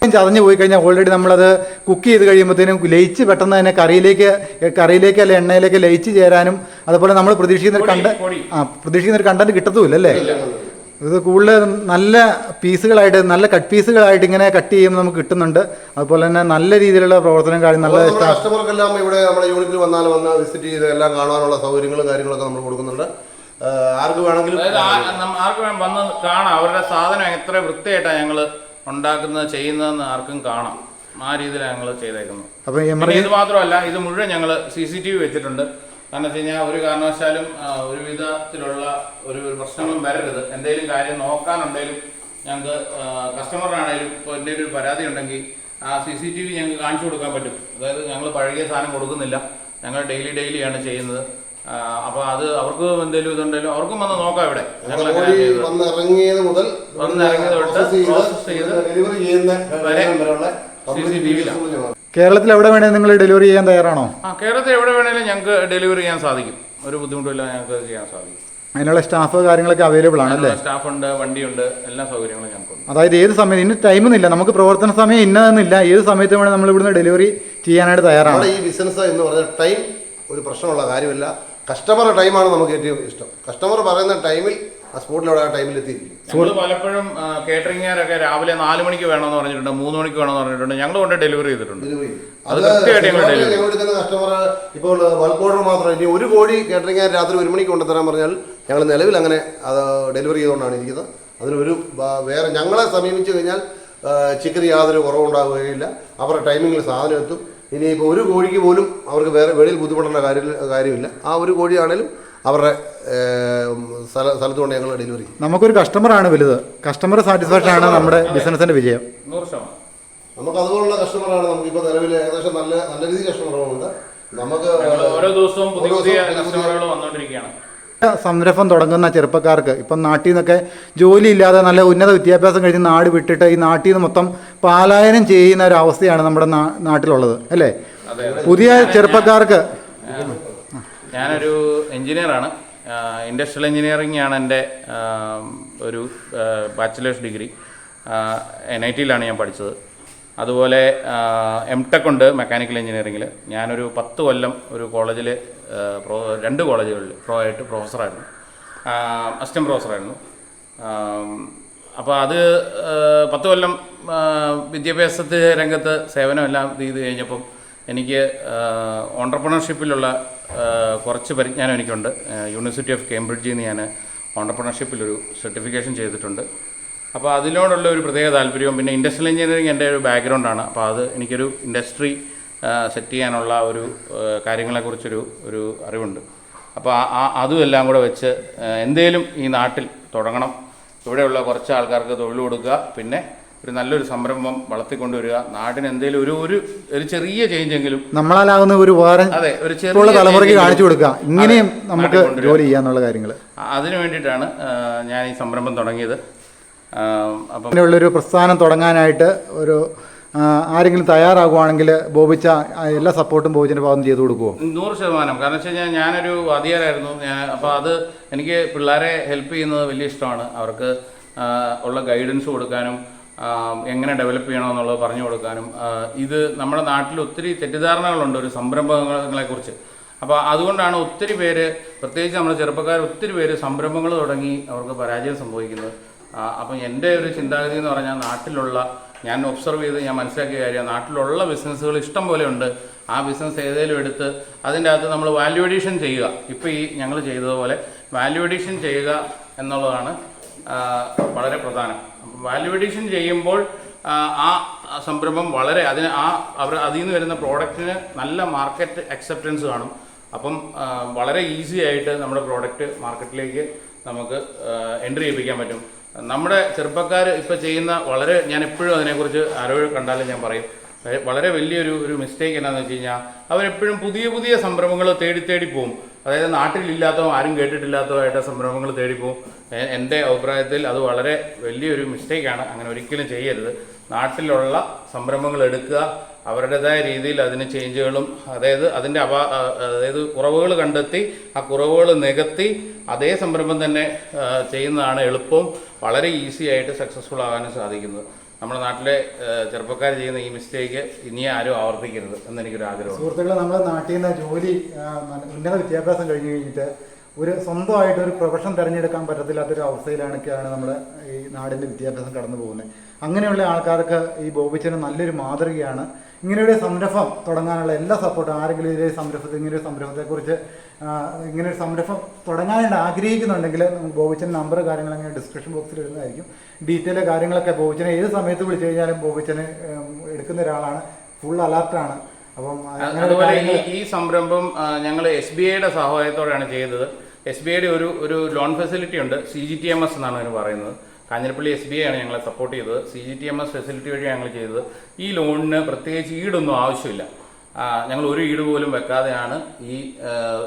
ചതഞ്ഞു പോയി കഴിഞ്ഞാൽ ഓൾറെഡി നമ്മളത് കുക്ക് ചെയ്ത് കഴിയുമ്പോഴത്തേനും ലയിച്ച് പെട്ടെന്ന് തന്നെ കറിയിലേക്ക് അല്ലെ എണ്ണയിലേക്ക് ലയിച്ച് ചേരാനും അതുപോലെ നമ്മൾ പ്രതീക്ഷിക്കുന്ന ഒരു കണ്ടന്റ് കിട്ടത്തുമില്ല അല്ലേ? ഇത് കൂടുതൽ നല്ല പീസുകളായിട്ട് നല്ല കട്ട് പീസുകളായിട്ട് ഇങ്ങനെ കട്ട് ചെയ്യുമ്പോൾ നമുക്ക് കിട്ടുന്നുണ്ട്. അതുപോലെ തന്നെ നല്ല രീതിയിലുള്ള പ്രവർത്തനം കാര്യം നല്ല കസ്റ്റമർക്കെല്ലാം ഇവിടെ നമ്മുടെ യൂണിറ്റിൽ വന്ന് വിസിറ്റ് ചെയ്ത് എല്ലാം കാണാനുള്ള സൗകര്യങ്ങളും കാര്യങ്ങളൊക്കെ നമ്മൾ കൊടുക്കുന്നുണ്ട്. ആർക്ക് വേണമെങ്കിലും വന്ന് കാണാം. അവരുടെ സാധനം എത്ര വൃത്തിയായിട്ടാണ് ഞങ്ങൾ ഉണ്ടാക്കുന്നത് ചെയ്യുന്നതെന്ന് ആർക്കും കാണാം. ആ രീതിയിലാണ് ഞങ്ങൾ ചെയ്തേക്കുന്നത്. അപ്പോൾ ഇത് മാത്രമല്ല, ഇത് മുഴുവൻ ഞങ്ങൾ CCTV വെച്ചിട്ടുണ്ട്. കാരണം വെച്ച് കഴിഞ്ഞാൽ ഒരു കാരണവശാലും ഒരു വിധത്തിലുള്ള ഒരു പ്രശ്നങ്ങളും വരരുത്. എന്തെങ്കിലും കാര്യം നോക്കാനുണ്ടെങ്കിലും ഞങ്ങൾക്ക് കസ്റ്റമറിനാണെങ്കിലും ഇപ്പോൾ എന്തെങ്കിലും ഒരു പരാതി ഉണ്ടെങ്കിൽ ആ CCTV ഞങ്ങൾക്ക് കാണിച്ചു കൊടുക്കാൻ പറ്റും. അതായത് ഞങ്ങൾ പഴകിയ സാധനം കൊടുക്കുന്നില്ല. ഞങ്ങൾ ഡെയിലിയാണ് ചെയ്യുന്നത്. അപ്പോൾ അത് അവർക്ക് എന്തെങ്കിലും ഇതുണ്ടെങ്കിലും അവർക്കും വന്ന് നോക്കാം. ഇവിടെ ഞങ്ങൾ വന്നിറങ്ങിയത് തൊട്ട് പ്രോസസ് ചെയ്ത് വരെ CCTVയിലാണ്. കേരളത്തിൽ എവിടെ വേണേലും നിങ്ങൾ ഡെലിവറി ചെയ്യാൻ തയ്യാറാണോ? കേരളത്തിൽ എവിടെ വേണേലും ഞങ്ങൾക്ക് ഡെലിവറി ചെയ്യാൻ സാധിക്കും. ഒരു ബുദ്ധിമുട്ടില്ല, ഞങ്ങൾക്ക് ചെയ്യാൻ സാധിക്കും. അതിനുള്ള സ്റ്റാഫ് കാര്യങ്ങളൊക്കെ അവൈലബിൾ ആണല്ലേ? സ്റ്റാഫുണ്ട്, വണ്ടിയുണ്ട്, എല്ലാ സൗകര്യങ്ങളും ഞങ്ങൾക്കുണ്ട്. അതായത് ഏത് സമയം ഇന്ന ടൈമൊന്നുമില്ല, നമുക്ക് പ്രവർത്തന സമയം ഇന്നതെന്നില്ല. ഏത് സമയത്ത് വേണേൽ നമ്മൾ ഇവിടുന്ന് ഡെലിവറി ചെയ്യാനായിട്ട് തയ്യാറാണ്. ഈ ബിസിനസ് എന്ന് പറഞ്ഞാൽ ടൈം ഒരു പ്രശ്നമുള്ള കാര്യമല്ല. കസ്റ്റമറുടെ ടൈമാണ് നമുക്ക് ഏറ്റവും ഇഷ്ടം. കസ്റ്റമർ പറയുന്ന ടൈമിൽ ആ സ്പോട്ടിൽ ആ ടൈമിൽ എത്തിയിരിക്കും. പലപ്പോഴും കേറ്ററിംഗുകാരൊക്കെ രാവിലെ 4 മണിക്ക് വേണമെന്ന് പറഞ്ഞിട്ടുണ്ട്, 3 മണിക്ക് വേണമെന്ന് പറഞ്ഞിട്ടുണ്ട്. ഞങ്ങൾ കൊണ്ട് ഡെലിവറി ചെയ്തിട്ടുണ്ട്. അത് ഞങ്ങൾ എടുക്കുന്ന കസ്റ്റമർ ഇപ്പോൾ ബൾക്ക് ഓർഡർ മാത്രം. ഇനി ഒരു കോഴി കേറ്ററിംഗുകാർ രാത്രി 1 മണിക്ക് കൊണ്ടുതരാൻ പറഞ്ഞാൽ ഞങ്ങൾ നിലവിൽ അങ്ങനെ അത് ഡെലിവറി ചെയ്തുകൊണ്ടാണ് ഇരിക്കുന്നത്. അതിനൊരു വേറെ ഞങ്ങളെ സമീപിച്ചു കഴിഞ്ഞാൽ ചിക്കന് യാതൊരു കുറവുണ്ടാവുകയില്ല. അവരുടെ ടൈമിങ്ങിൽ സാധനം എത്തും. ഇനിയിപ്പോൾ ഒരു കോഴിക്ക് പോലും അവർക്ക് വേറെ വെളിയിൽ ബുദ്ധിമുട്ടുള്ള കാര്യമില്ല. ആ ഒരു കോഴിയാണേലും അവരുടെ സ്ഥലത്ത് കൊണ്ട് ഞങ്ങൾ ഡെലിവറി ചെയ്യും. നമുക്കൊരു കസ്റ്റമറാണ് വലുത്. കസ്റ്റമർ സാറ്റിസ്ഫാക്ഷൻ ആണ് നമ്മുടെ ബിസിനസിന്റെ വിജയം. 100%. നമുക്ക് അതുപോലുള്ള കസ്റ്റമറാണ് നമുക്കിപ്പോൾ നിലവിൽ ഏകദേശം നല്ല രീതിയിൽ കസ്റ്റമറുകളുണ്ട്. നമുക്ക് ഓരോ ദിവസവും പുതിയ കസ്റ്റമറുകൾ വന്നുകൊണ്ടിരിക്കുകയാണ്. സംരംഭം തുടങ്ങുന്ന ചെറുപ്പക്കാർക്ക് ഇപ്പം നാട്ടിൽ നിന്നൊക്കെ ജോലിയില്ലാതെ നല്ല ഉന്നത വിദ്യാഭ്യാസം കഴിഞ്ഞ് നാട് വിട്ടിട്ട് ഈ നാട്ടിൽ നിന്ന് മൊത്തം പലായനം ചെയ്യുന്ന ഒരു അവസ്ഥയാണ് നമ്മുടെ നാട്ടിലുള്ളത് അല്ലേ? പുതിയ ചെറുപ്പക്കാർക്ക് ഞാനൊരു എഞ്ചിനീയറാണ്. ഇൻഡസ്ട്രിയൽ എഞ്ചിനീയറിംഗ് ആണ് എൻ്റെ ഒരു ബാച്ചിലേഴ്സ് ഡിഗ്രി. NIT-ലാണ് ഞാൻ പഠിച്ചത്. അതുപോലെ MTech ഉണ്ട് മെക്കാനിക്കൽ എഞ്ചിനീയറിങ്ങിൽ. ഞാനൊരു 10 കൊല്ലം ഒരു കോളേജിൽ 2 കോളേജുകളിൽ പ്രൊഫസറായിരുന്നു, അസിസ്റ്റൻറ്റ് പ്രൊഫസറായിരുന്നു. അപ്പോൾ അത് 10 കൊല്ലം വിദ്യാഭ്യാസ രംഗത്ത് സേവനമെല്ലാം ചെയ്ത് കഴിഞ്ഞപ്പം എനിക്ക് ഓൺട്രപ്രണർഷിപ്പിലുള്ള കുറച്ച് പരിജ്ഞാനം എനിക്കുണ്ട്. യൂണിവേഴ്സിറ്റി ഓഫ് കേംബ്രിഡ്ജിൽ നിന്ന് ഞാൻ ഓൺട്രപ്രണർഷിപ്പിലൊരു സർട്ടിഫിക്കേഷൻ ചെയ്തിട്ടുണ്ട്. അപ്പോൾ അതിനോടുള്ള ഒരു പ്രത്യേക താല്പര്യവും പിന്നെ ഇൻഡസ്ട്രിയൽ എഞ്ചിനീയറിംഗ് എൻ്റെ ഒരു ബാക്ക്ഗ്രൗണ്ടാണ്. അപ്പോൾ അത് എനിക്കൊരു ഇൻഡസ്ട്രി സെറ്റ് ചെയ്യാനുള്ള ഒരു കാര്യങ്ങളെക്കുറിച്ചൊരു അറിവുണ്ട്. അപ്പോൾ അതും എല്ലാം കൂടെ വെച്ച് എന്തേലും ഈ നാട്ടിൽ തുടങ്ങണം, ഇവിടെയുള്ള കുറച്ച് ആൾക്കാർക്ക് തൊഴിൽ കൊടുക്കുക, പിന്നെ ഒരു നല്ലൊരു സംരംഭം വളർത്തിക്കൊണ്ടുവരിക, നാടിന് എന്തെങ്കിലും ഒരു ചെറിയ ചേഞ്ചെങ്കിലും നമ്മളാലാകുന്ന ഒരു ഉപകാരം അതെ ഒരു ചെറിയ തലമുറയ്ക്ക് കാണിച്ചു കൊടുക്കുക, ഇങ്ങനെയും നമുക്ക് ജോലി ചെയ്യാന്നുള്ള കാര്യങ്ങൾ. അതിനു വേണ്ടിയിട്ടാണ് ഞാൻ ഈ സംരംഭം തുടങ്ങിയത്. അപ്പം അങ്ങനെയുള്ളൊരു പ്രസ്ഥാനം തുടങ്ങാനായിട്ട് ഒരു ആരെങ്കിലും തയ്യാറാകുവാണെങ്കിൽ ബോബിച്ച എല്ലാ സപ്പോർട്ടും ബോബിച്ചിൻ്റെ ഭാഗം ചെയ്തു കൊടുക്കുമോ? 100%. കാരണം വെച്ച് കഴിഞ്ഞാൽ ഞാനൊരു വാദ്യാരായിരുന്നു. അപ്പോൾ അത് എനിക്ക് പിള്ളേരെ ഹെൽപ്പ് ചെയ്യുന്നത് വലിയ ഇഷ്ടമാണ്. അവർക്ക് ഉള്ള ഗൈഡൻസ് കൊടുക്കാനും എങ്ങനെ ഡെവലപ്പ് ചെയ്യണമെന്നുള്ളത് പറഞ്ഞു കൊടുക്കാനും. ഇത് നമ്മുടെ നാട്ടിൽ ഒത്തിരി തെറ്റിദ്ധാരണകളുണ്ട് ഒരു സംരംഭങ്ങളെക്കുറിച്ച്. അപ്പോൾ അതുകൊണ്ടാണ് ഒത്തിരി പേര്, പ്രത്യേകിച്ച് നമ്മുടെ ചെറുപ്പക്കാർ ഒത്തിരി പേര് സംരംഭങ്ങൾ തുടങ്ങി അവർക്ക് പരാജയം സംഭവിക്കുന്നത്. അപ്പം എൻ്റെ ഒരു ചിന്താഗതി എന്ന് പറഞ്ഞാൽ ഞാൻ ഒബ്സർവ് ചെയ്ത് ഞാൻ മനസ്സിലാക്കിയ കാര്യം, നാട്ടിലുള്ള ബിസിനസ്സുകൾ ഇഷ്ടം പോലെ ഉണ്ട്. ആ ബിസിനസ് ഏതെങ്കിലും എടുത്ത് അതിൻ്റെ അകത്ത് നമ്മൾ വാല്യൂ അഡീഷൻ ചെയ്യുക. ഇപ്പോൾ ഈ ഞങ്ങൾ ചെയ്തതുപോലെ വാല്യൂ അഡീഷൻ ചെയ്യുക എന്നുള്ളതാണ് വളരെ പ്രധാനം. അപ്പം വാല്യൂ അഡീഷൻ ചെയ്യുമ്പോൾ ആ സംരംഭം വളരെ അതിൽ നിന്ന് വരുന്ന പ്രോഡക്റ്റിന് നല്ല മാർക്കറ്റ് അക്സെപ്റ്റൻസ് കാണും. അപ്പം വളരെ ഈസി ആയിട്ട് നമ്മുടെ പ്രോഡക്റ്റ് മാർക്കറ്റിലേക്ക് നമുക്ക് എൻട്രി ചെയ്യിപ്പിക്കാൻ പറ്റും. നമ്മുടെ ചെറുപ്പക്കാർ ഇപ്പോൾ ചെയ്യുന്ന ഞാൻ എപ്പോഴും അതിനെക്കുറിച്ച് ആരോ കണ്ടാലും ഞാൻ പറയും, വളരെ വലിയൊരു മിസ്റ്റേക്ക് എന്നാന്ന് വെച്ച് കഴിഞ്ഞാൽ അവരെപ്പോഴും പുതിയ പുതിയ സംരംഭങ്ങൾ തേടി പോകും. അതായത് നാട്ടിലില്ലാത്തതോ ആരും കേട്ടിട്ടില്ലാത്തതോ ആയിട്ട് സംരംഭങ്ങൾ തേടിപ്പോവും. എൻ്റെ അഭിപ്രായത്തിൽ അത് വളരെ വലിയൊരു മിസ്റ്റേക്കാണ്. അങ്ങനെ ഒരിക്കലും ചെയ്യരുത്. നാട്ടിലുള്ള സംരംഭങ്ങൾ എടുക്കുക, അവരുടേതായ രീതിയിൽ അതിന് ചേഞ്ചുകളും അതായത് കുറവുകൾ കണ്ടെത്തി ആ കുറവുകൾ നികത്തി അതേ സംരംഭം തന്നെ ചെയ്യുന്നതാണ് എളുപ്പവും വളരെ ഈസി ആയിട്ട് സക്സസ്ഫുൾ ആകാനും സാധിക്കുന്നത്. നമ്മുടെ നാട്ടിലെ ചെറുപ്പക്കാർ ചെയ്യുന്ന ഈ മിസ്റ്റേക്ക് ഇനി ആരും ആവർത്തിക്കരുത് എന്നെനിക്കൊരു ആഗ്രഹം. സുഹൃത്തുക്കളെ, നമ്മുടെ നാട്ടിൽ നിന്ന് ജോലി ഉന്നത വിദ്യാഭ്യാസം കഴിഞ്ഞ് കഴിഞ്ഞിട്ട് ഒരു സ്വന്തമായിട്ട് ഒരു പ്രൊഫഷൻ തിരഞ്ഞെടുക്കാൻ പറ്റത്തില്ലാത്തൊരു അവസ്ഥയിലൊക്കെയാണ് നമ്മുടെ ഈ നാടിൻ്റെ വിദ്യാഭ്യാസം കടന്നു പോകുന്നത്. അങ്ങനെയുള്ള ആൾക്കാർക്ക് ഈ ബോബിച്ചന് നല്ലൊരു മാതൃകയാണ്. ഇങ്ങനെയൊരു സംരംഭം തുടങ്ങാനുള്ള എല്ലാ സപ്പോർട്ടും, ആരെങ്കിലും ഇങ്ങനൊരു സംരംഭത്തെക്കുറിച്ച് ഇങ്ങനൊരു സംരംഭം തുടങ്ങാനായിട്ട് ആഗ്രഹിക്കുന്നുണ്ടെങ്കിൽ ബോബിച്ചൻ നമ്പർ കാര്യങ്ങളങ്ങനെ ഡിസ്ക്രിപ്ഷൻ ബോക്സിൽ ഇടുന്നതായിരിക്കും. ഡീറ്റെയിൽ കാര്യങ്ങളൊക്കെ ബോബിച്ചനെ ഏത് സമയത്ത് വിളിച്ചു കഴിഞ്ഞാലും ബോബിച്ചന് എടുക്കുന്ന ഒരാളാണ്, ഫുൾ അലർട്ടാണ്. അപ്പം അതുപോലെ ഈ സംരംഭം ഞങ്ങൾ SBIയുടെ സഹായത്തോടെയാണ് ചെയ്തത്. SBIയുടെ ഒരു ലോൺ ഫെസിലിറ്റി ഉണ്ട്, CGTMS എന്നാണ് അതിന് പറയുന്നത്. കാഞ്ഞിരപ്പള്ളി SBI ആണ് ഞങ്ങളെ സപ്പോർട്ട് ചെയ്തത്. CGTMS ഫെസിലിറ്റി വഴി ഞങ്ങൾ ചെയ്തത്. ഈ ലോണിന് പ്രത്യേകിച്ച് ഈടൊന്നും ആവശ്യമില്ല. ഞങ്ങൾ ഒരു ഈട് പോലും വെക്കാതെയാണ് ഈ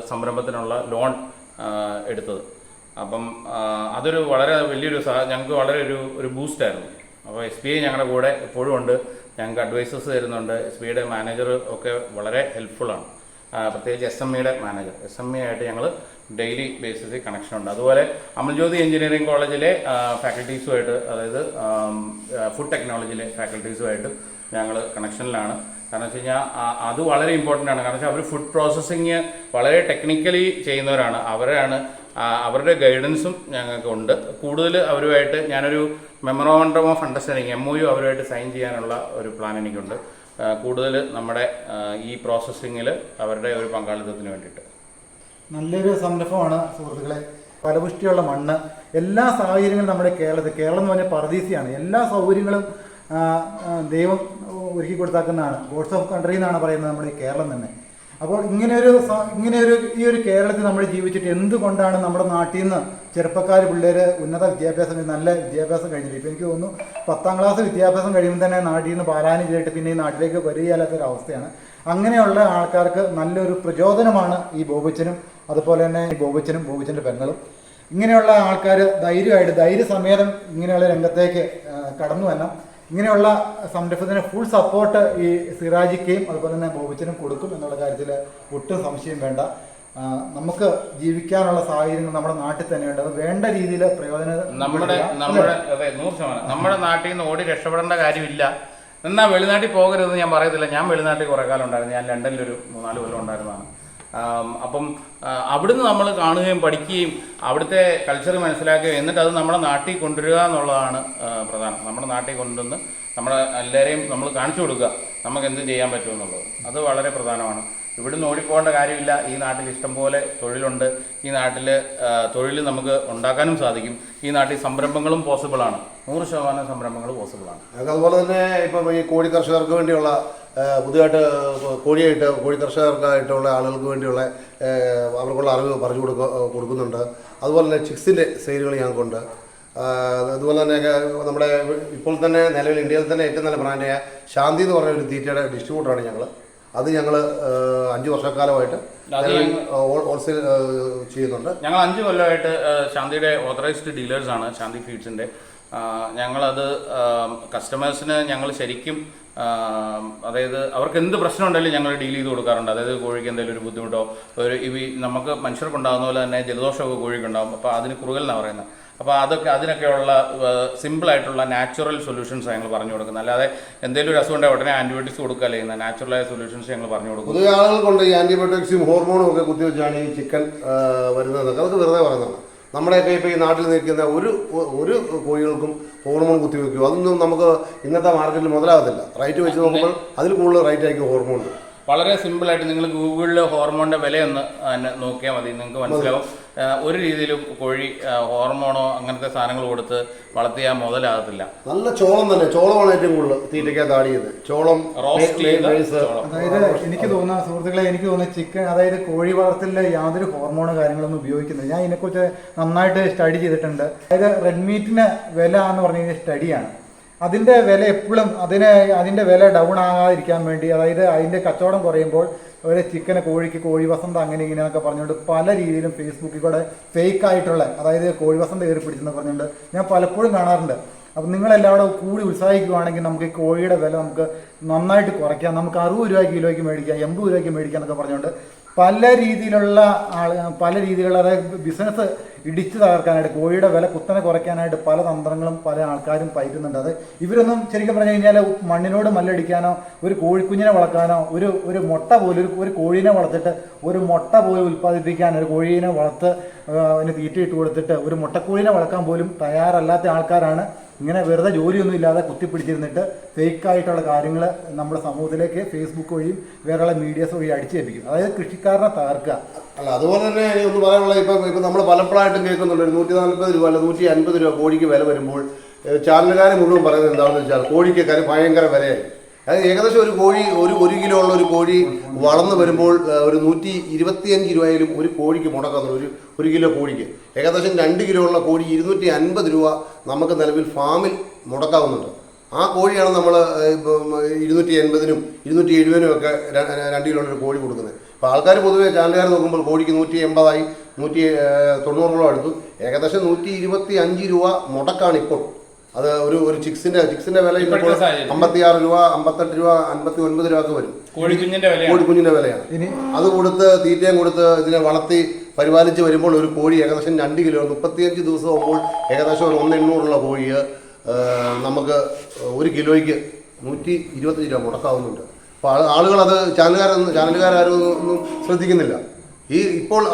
സംരംഭത്തിനുള്ള ലോൺ എടുത്തത്. അപ്പം അതൊരു വളരെ വലിയൊരു ഞങ്ങൾക്ക് വളരെ ഒരു ബൂസ്റ്റായിരുന്നു. അപ്പോൾ SBI ഞങ്ങളുടെ കൂടെ എപ്പോഴും ഉണ്ട്, ഞങ്ങൾക്ക് അഡ്വൈസസ് തരുന്നുണ്ട്. SBIയുടെ മാനേജർ ഒക്കെ വളരെ ഹെൽപ്ഫുള്ളാണ്. പ്രത്യേകിച്ച് SMEയുടെ മാനേജർ, SME ആയിട്ട് ഞങ്ങൾ ഡെയിലി ബേസിസിൽ കണക്ഷൻ ഉണ്ട്. അതുപോലെ അമൽജ്യോതി എഞ്ചിനീയറിംഗ് കോളേജിലെ ഫാക്കൽറ്റീസുമായിട്ട്, അതായത് ഫുഡ് ടെക്നോളജിയിലെ ഫാക്കൽറ്റീസുമായിട്ട് ഞങ്ങൾ കണക്ഷനിലാണ്. കാരണം വെച്ച് കഴിഞ്ഞാൽ അത് വളരെ ഇമ്പോർട്ടൻ്റ് ആണ്. കാരണം വെച്ചാൽ അവർ ഫുഡ് പ്രോസസ്സിങ് വളരെ ടെക്നിക്കലി ചെയ്യുന്നവരാണ്. അവരുടെ ഗൈഡൻസും ഞങ്ങൾക്കുണ്ട്. കൂടുതൽ അവരുമായിട്ട് ഞാനൊരു മെമ്മോറാണ്ടം ഓഫ് അണ്ടർസ്റ്റാൻഡിങ് MOU അവരുമായിട്ട് സൈൻ ചെയ്യാനുള്ള ഒരു പ്ലാൻ എനിക്കുണ്ട്. കൂടുതൽ നമ്മുടെ ഈ പ്രോസസ്സിങ്ങിൽ അവരുടെ ഒരു പങ്കാളിത്തത്തിന് വേണ്ടിയിട്ട്. നല്ലൊരു സംരംഭമാണ് സുഹൃത്തുക്കളെ. ഫലപുഷ്ടിയുള്ള മണ്ണ്, എല്ലാ സാഹചര്യങ്ങളും നമ്മുടെ കേരളം എന്ന് പറഞ്ഞാൽ പർദീസിയാണ്. എല്ലാ സൗകര്യങ്ങളും ദൈവം ഒരുക്കി കൊടുത്താക്കുന്നതാണ്. ഗോഡ്സ് ഓഫ് കൺട്രി എന്നാണ് പറയുന്നത് നമ്മുടെ കേരളം തന്നെ. അപ്പോൾ ഈ ഒരു കേരളത്തിൽ നമ്മൾ ജീവിച്ചിട്ട് എന്തുകൊണ്ടാണ് നമ്മുടെ നാട്ടിൽ നിന്ന് ചെറുപ്പക്കാർ പിള്ളേർ ഉന്നത വിദ്യാഭ്യാസം, നല്ല വിദ്യാഭ്യാസം കഴിഞ്ഞിട്ട്, ഇപ്പോൾ എനിക്ക് തോന്നുന്നു 10ാം ക്ലാസ് വിദ്യാഭ്യാസം കഴിയുമ്പോൾ തന്നെ നാട്ടിൽ നിന്ന് പാലായനം ചെയ്തിട്ട് പിന്നെ ഈ നാട്ടിലേക്ക് വരികയില്ലാത്തൊരവസ്ഥയാണ്. അങ്ങനെയുള്ള ആൾക്കാർക്ക് നല്ലൊരു പ്രചോദനമാണ് ഈ ബോബിച്ചനും, അതുപോലെ തന്നെ ഈ ബോബിച്ചൻ്റെ പെങ്ങളും. ഇങ്ങനെയുള്ള ആൾക്കാർ ധൈര്യസമേതം ഇങ്ങനെയുള്ള രംഗത്തേക്ക് കടന്നു വരണം. ഇങ്ങനെയുള്ള സംരംഭത്തിന് ഫുൾ സപ്പോർട്ട് ഈ സിറാജിക്കയും അതുപോലെ തന്നെ ബോബിച്ചനും കൊടുക്കും എന്നുള്ള കാര്യത്തിൽ ഒട്ടും സംശയം വേണ്ട. നമുക്ക് ജീവിക്കാനുള്ള സാഹചര്യങ്ങൾ നമ്മുടെ നാട്ടിൽ തന്നെയുണ്ട്. അത് വേണ്ട രീതിയിൽ പ്രയോജനം നമ്മുടെ അതെ 100%. നമ്മുടെ നാട്ടിൽ നിന്ന് ഓടി രക്ഷപ്പെടേണ്ട കാര്യമില്ല. എന്നാൽ വെളിനാട്ടിൽ പോകരുതെന്ന് ഞാൻ പറയത്തില്ല. ഞാൻ വെളിനാട്ടിൽ കുറേ കാലം ഉണ്ടായിരുന്നു. ഞാൻ ലണ്ടനിലൊരു 3-4 കൊല്ലം ഉണ്ടായിരുന്നതാണ്. അപ്പം അവിടുന്ന് നമ്മൾ കാണുകയും പഠിക്കുകയും അവിടുത്തെ കൾച്ചർ മനസ്സിലാക്കുകയും എന്നിട്ട് അത് നമ്മുടെ നാട്ടിൽ കൊണ്ടുവരിക എന്നുള്ളതാണ് പ്രധാനം. നമ്മുടെ നാട്ടിൽ കൊണ്ടുവന്ന് നമ്മളെ എല്ലാവരെയും നമ്മൾ കാണിച്ചു കൊടുക്കുക നമുക്ക് എന്ത് ചെയ്യാൻ പറ്റുമെന്നുള്ളത്. അത് വളരെ പ്രധാനമാണ്. ഇവിടുന്ന് ഓടിപ്പോകേണ്ട കാര്യമില്ല. ഈ നാട്ടിൽ ഇഷ്ടംപോലെ തൊഴിലുണ്ട്. ഈ നാട്ടിൽ തൊഴിൽ നമുക്ക് ഉണ്ടാക്കാനും സാധിക്കും. ഈ നാട്ടിൽ സംരംഭങ്ങളും പോസിബിളാണ്. 100% സംരംഭങ്ങൾ പോസിബിളാണ്. അതുപോലെ തന്നെ ഇപ്പം ഈ കോഴി കർഷകർക്ക് വേണ്ടിയുള്ള പുതിയതായിട്ട് കോഴി കർഷകർക്കായിട്ടുള്ള ആളുകൾക്ക് വേണ്ടിയുള്ള അവർക്കുള്ള അറിവ് പറഞ്ഞു കൊടുക്കുന്നുണ്ട്. അതുപോലെ തന്നെ ചിക്സിൻ്റെ സെയിലുകൾ ഞങ്ങൾക്കുണ്ട്. അതുപോലെ തന്നെ നമ്മുടെ ഇപ്പോൾ തന്നെ നിലവിൽ ഇന്ത്യയിൽ തന്നെ ഏറ്റവും നല്ല ബ്രാൻഡായ ശാന്തി എന്ന് പറഞ്ഞ ഒരു തീറ്റയുടെ ഡിസ്ട്രിബ്യൂട്ടറാണ് ഞങ്ങൾ. അത് ഞങ്ങൾ 5 വർഷക്കാലമായിട്ട് ഹോൾസെയിൽ ചെയ്യുന്നുണ്ട്. ഞങ്ങൾ 5 കൊല്ലമായിട്ട് ശാന്തിയുടെ ഓതറൈസ്ഡ് ഡീലേഴ്സാണ് ശാന്തി ഫീഡ്സിൻ്റെ. ഞങ്ങളത് കസ്റ്റമേഴ്സിന് ഞങ്ങൾ ശരിക്കും അതായത് അവർക്ക് എന്ത് പ്രശ്നം ഉണ്ടെങ്കിലും ഞങ്ങൾ ഡീൽ ചെയ്ത് കൊടുക്കാറുണ്ട്. അതായത് കോഴിക്ക് എന്തെങ്കിലും ഒരു ബുദ്ധിമുട്ടോ നമുക്ക് മനുഷ്യർക്കുണ്ടാകുന്ന പോലെ തന്നെ ജലദോഷമൊക്കെ കോഴിക്കുണ്ടാകും. അപ്പോൾ അതിന് കുറുകൽ എന്നാണ് പറയുന്നത്. അപ്പോൾ അതിനൊക്കെയുള്ള സിമ്പിളായിട്ടുള്ള നാച്ചുറൽ സൊല്യൂഷൻസ് ഞങ്ങൾ പറഞ്ഞു കൊടുക്കുന്നത്. അല്ലാതെ എന്തെങ്കിലും ഒരു അസുഖം ഉടനെ ആൻറ്റിബയോട്ടിക്സ് കൊടുക്കുക ചെയ്യുന്ന നാച്ചുറലായ സൊല്യൂഷൻസ് ഞങ്ങൾ പറഞ്ഞു കൊടുക്കും. പൊതുവെ ആളുകൾക്കുണ്ട് ഈ ആൻറ്റിബയോട്ടിക്സും ഹോർമോണും ഒക്കെ കുത്തിവെച്ചാണ് ഈ ചിക്കൻ വരുന്നതൊക്കെ. അതൊക്കെ വെറുതെ പറയുന്നതാണ്. നമ്മുടെയൊക്കെ ഇപ്പോൾ ഈ നാട്ടിൽ നിൽക്കുന്ന ഒരു കോഴികൾക്കും ഹോർമോൺ കുത്തിവെക്കും. അതൊന്നും നമുക്ക് ഇന്നത്തെ മാർക്കറ്റിൽ മുതലാകത്തില്ല. റേറ്റ് വെച്ച് നോക്കുമ്പോൾ അതിൽ കൂടുതൽ റേറ്റ് ആയിരിക്കും ഹോർമോൺ. വളരെ സിമ്പിളായിട്ട് നിങ്ങൾ ഗൂഗിളിൽ ഹോർമോണിൻ്റെ വിലയൊന്ന് നോക്കിയാൽ മതി. നിങ്ങൾക്ക് മനസ്സിലാവും ഒരു രീതിയിലും കോഴി ഹോർമോണോ അങ്ങനത്തെ സാധനങ്ങൾ കൊടുത്ത് വളർത്തിയാൽ മുതലാകത്തില്ല. നല്ല ചോളം തന്നെ, ചോളമാണ് ഏറ്റവും കൂടുതൽ തീറ്റയ്ക്കകത്ത് ആടിയത്. ചോളം റോസ്റ്റ് ചെയ്ത്. അതായത് എനിക്ക് തോന്നുന്ന സുഹൃത്തുക്കളെ, എനിക്ക് തോന്നുന്ന ചിക്കൻ അതായത് കോഴി വളർത്തലിൽ യാതൊരു ഹോർമോണോ കാര്യങ്ങളൊന്നും ഉപയോഗിക്കുന്നില്ല. ഞാൻ ഇതിനെക്കുറിച്ച് നന്നായിട്ട് സ്റ്റഡി ചെയ്തിട്ടുണ്ട്. അതായത് റെഡ് മീറ്റിന് വില എന്ന് പറഞ്ഞു കഴിഞ്ഞാൽ സ്റ്റഡിയാണ്. അതിൻ്റെ വില എപ്പോഴും അതിൻ്റെ വില ഡൗൺ ആകാതിരിക്കാൻ വേണ്ടി, അതായത് അതിൻ്റെ കച്ചവടം കുറയുമ്പോൾ ഒരു ചിക്കന് കോഴിക്ക് കോഴി വസന്ത അങ്ങനെ ഇങ്ങനെയൊക്കെ പറഞ്ഞുകൊണ്ട് പല രീതിയിലും ഫേസ്ബുക്കിൽ കൂടെ ഫേക്ക് ആയിട്ടുള്ള അതായത് കോഴി വസന്ത കയറി പിടിച്ചെന്ന് പറഞ്ഞുകൊണ്ട് ഞാൻ പലപ്പോഴും കാണാറുണ്ട്. അപ്പം നിങ്ങളെല്ലാവരും കൂടി ഉത്സാഹിക്കുകയാണെങ്കിൽ നമുക്ക് ഈ കോഴിയുടെ വില നമുക്ക് നന്നായിട്ട് കുറയ്ക്കാം. നമുക്ക് 60 രൂപ കിലോയ്ക്ക് മേടിക്കാം, 80 രൂപയ്ക്ക് മേടിക്കാം എന്നൊക്കെ പറഞ്ഞുകൊണ്ട് പല രീതിയിലുള്ള അതായത് ബിസിനസ് ഇടിച്ചു തകർക്കാനായിട്ട് കോഴിയുടെ വില കുത്തനെ കുറയ്ക്കാനായിട്ട് പല തന്ത്രങ്ങളും പല ആൾക്കാരും പയറ്റുന്നുണ്ട്. അത് ഇവരൊന്നും ശരിക്കും പറഞ്ഞു കഴിഞ്ഞാൽ മണ്ണിനോട് മല്ലടിക്കാനോ ഒരു കോഴിക്കുഞ്ഞിനെ വളർത്താനോ ഒരു മുട്ട പോലും ഒരു കോഴീനെ വളർത്തിട്ട് ഒരു മുട്ട പോലും ഉൽപ്പാദിപ്പിക്കാൻ ഒരു കോഴീനെ വളർത്ത് അതിന് തീറ്റയിട്ട് കൊടുത്തിട്ട് ഒരു മുട്ടക്കോഴീനെ വളർക്കാൻ പോലും തയ്യാറല്ലാത്ത ആൾക്കാരാണ് ഇങ്ങനെ വെറുതെ ജോലിയൊന്നും ഇല്ലാതെ കുത്തിപ്പിടിച്ചിരുന്നിട്ട് ഫേക്കായിട്ടുള്ള കാര്യങ്ങൾ നമ്മുടെ സമൂഹത്തിലേക്ക് ഫേസ്ബുക്ക് വഴിയും വേറെയുള്ള മീഡിയസ് വഴി അടിച്ചേൽപ്പിക്കും. അതായത് കൃഷിക്കാരനെ തകർക്കുക. അല്ല, അതുപോലെ തന്നെ ഒന്ന് പറയാനുള്ള ഇപ്പം നമ്മൾ പലപ്പോഴായിട്ടും കേൾക്കുന്നുണ്ട് 140 രൂപ അല്ല 150 രൂപ കോഴിക്ക് വില വരുമ്പോൾ ചാനലുകാരെ മുഴുവൻ പറയുന്നത് എന്താണെന്ന് വെച്ചാൽ കോഴിക്ക് ഭയങ്കര വിലയായി. അതായത് ഏകദേശം ഒരു കോഴി ഒരു കിലോ ഉള്ള ഒരു കോഴി വളർന്നു വരുമ്പോൾ ഒരു 125 രൂപയിലും ഒരു കോഴിക്ക് മുടക്കാന്നുള്ളൂ. ഒരു കിലോ കോഴിക്ക് ഏകദേശം 2 കിലോ ഉള്ള കോഴി 250 രൂപ നമുക്ക് നിലവിൽ ഫാമിൽ മുടക്കാവുന്നുണ്ട്. ആ കോഴിയാണ് നമ്മൾ 280-നും 270-നും ഒക്കെ 2 കിലോ ഒരു കോഴി കൊടുക്കുന്നത്. അപ്പോൾ ആൾക്കാർ പൊതുവെ ചാനലുകാർ നോക്കുമ്പോൾ കോഴിക്ക് 180 190 രൂപ എടുത്തു. ഏകദേശം 125 രൂപ മുടക്കാണ് ഇപ്പോൾ. അത് ഒരു ചിക്സിന്റെ വില ഇപ്പോൾ 56 രൂപ 58 രൂപ 59 രൂപ ഒക്കെ വരും. കോഴിക്കുഞ്ഞിന്റെ വിലയാണ്. അത് കൊടുത്ത് തീറ്റയും കൊടുത്ത് ഇതിനെ വളർത്തി പരിപാലിച്ച് വരുമ്പോൾ ഒരു കോഴി ഏകദേശം 2 കിലോ 35 ദിവസം ആകുമ്പോൾ ഏകദേശം ഒരു 1,800 കോഴിയെ നമുക്ക് ഒരു കിലോയ്ക്ക് 125 രൂപ മുടക്കാവുന്നുണ്ട്. അപ്പോൾ ആളുകൾ അത് ചാനലുകാരും ഒന്നും ശ്രദ്ധിക്കുന്നില്ല.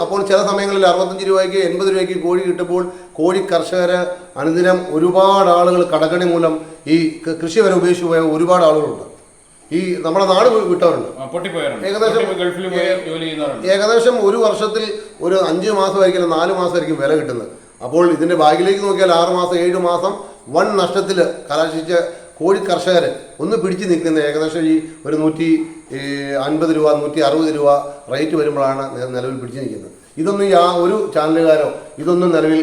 അപ്പോൾ ചില സമയങ്ങളിൽ 65 രൂപയ്ക്ക് 80 രൂപയ്ക്ക് കോഴി കിട്ടുമ്പോൾ കോഴി കർഷകര് അനുദിനം ഒരുപാട് ആളുകൾ കടക്കണി മൂലം ഈ കൃഷി വരെ ഉപേക്ഷിച്ച് പോയ ഒരുപാട് ആളുകളുണ്ട്. ഈ നമ്മുടെ നാട് വിട്ടവരുണ്ട്. ഏകദേശം ഒരു വർഷത്തിൽ ഒരു 5 മാസമായിരിക്കും 4 മാസമായിരിക്കും വില കിട്ടുന്നത്. അപ്പോൾ ഇതിന്റെ ബാഗിലേക്ക് നോക്കിയാൽ 6 മാസം 7 മാസം വൻ നഷ്ടത്തിൽ കലാശിച്ച കോഴി കർഷകർ ഒന്ന് പിടിച്ചു നിൽക്കുന്ന ഏകദേശം ഈ ഒരു 150 രൂപ 160 രൂപ റേറ്റ് വരുമ്പോഴാണ് നിലവിൽ പിടിച്ചു നിൽക്കുന്നത്. ഇതൊന്നും ഒരു ചാനലുകാരോ ഇതൊന്നും നിലവിൽ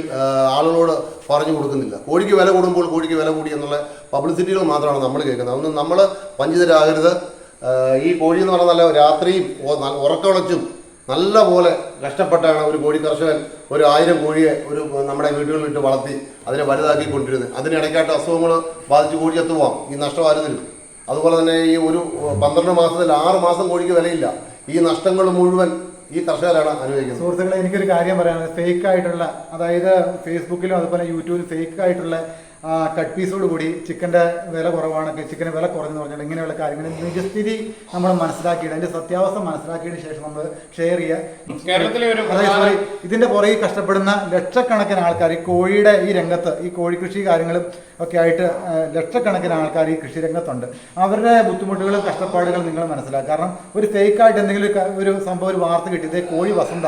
ആളുകളോട് പറഞ്ഞു കൊടുക്കുന്നില്ല. കോഴിക്ക് വില കൂടുമ്പോൾ കോഴിക്ക് വില കൂടി എന്നുള്ള പബ്ലിസിറ്റികൾ മാത്രമാണ് നമ്മൾ കേൾക്കുന്നത്. അതൊന്നും നമ്മൾ വഞ്ചിതരാകരുത്. ഈ കോഴി എന്ന് പറഞ്ഞാൽ രാത്രിയും ഉറക്കമുളച്ചും നല്ല പോലെ കഷ്ടപ്പെട്ടാണ് ഒരു കോഴി കർഷകൻ ഒരു 1000 കോഴിയെ നമ്മുടെ വീടുകളിലിട്ട് വളർത്തി അതിനെ വലുതാക്കി കൊണ്ടിരുന്നത്. അതിനിടയ്ക്കായിട്ട് അസുഖങ്ങൾ ബാധിച്ച് കോഴി എത്തുപോകാം. ഈ നഷ്ടം ആരുന്നില്ല. അതുപോലെ തന്നെ ഈ ഒരു 12 മാസത്തിൽ 6 മാസം കോഴിക്ക് വിലയില്ല. ഈ നഷ്ടങ്ങൾ മുഴുവൻ ഈ കർഷകരാണ് അനുഭവിക്കുന്നത്. സുഹൃത്തുക്കളെ, എനിക്കൊരു കാര്യം പറയാനുള്ളത്, ഫേക്ക് ആയിട്ടുള്ള, അതായത് ഫേസ്ബുക്കിലും അതുപോലെ യൂട്യൂബിലും ഫേക്ക് ആയിട്ടുള്ള കട്ട് പീസോട് കൂടി ചിക്കൻ്റെ വില കുറവാണ്, ചിക്കന് വില കുറഞ്ഞെന്ന് പറഞ്ഞാൽ ഇങ്ങനെയുള്ള കാര്യങ്ങൾ നിജസ്ഥിതി നമ്മൾ മനസ്സിലാക്കിയിട്ട് അതിൻ്റെ സത്യാവസ്ഥ മനസ്സിലാക്കിയതിന് ശേഷം നമ്മൾ ഷെയർ ചെയ്യുക. അതായത് ഇതിൻ്റെ പുറകെ കഷ്ടപ്പെടുന്ന ലക്ഷക്കണക്കിന് ആൾക്കാർ, ഈ കോഴിയുടെ ഈ രംഗത്ത്, ഈ കോഴിക്കൃഷി കാര്യങ്ങളും ഒക്കെ ആയിട്ട് ലക്ഷക്കണക്കിന് ആൾക്കാർ ഈ കൃഷി രംഗത്തുണ്ട്. അവരുടെ ബുദ്ധിമുട്ടുകളും കഷ്ടപ്പാടുകളും നിങ്ങൾ മനസ്സിലാക്കുക. കാരണം ഒരു ഫേക്കായിട്ട് എന്തെങ്കിലും ഒരു സംഭവം, ഒരു വാർത്ത കിട്ടിയത് കോഴി വസന്ത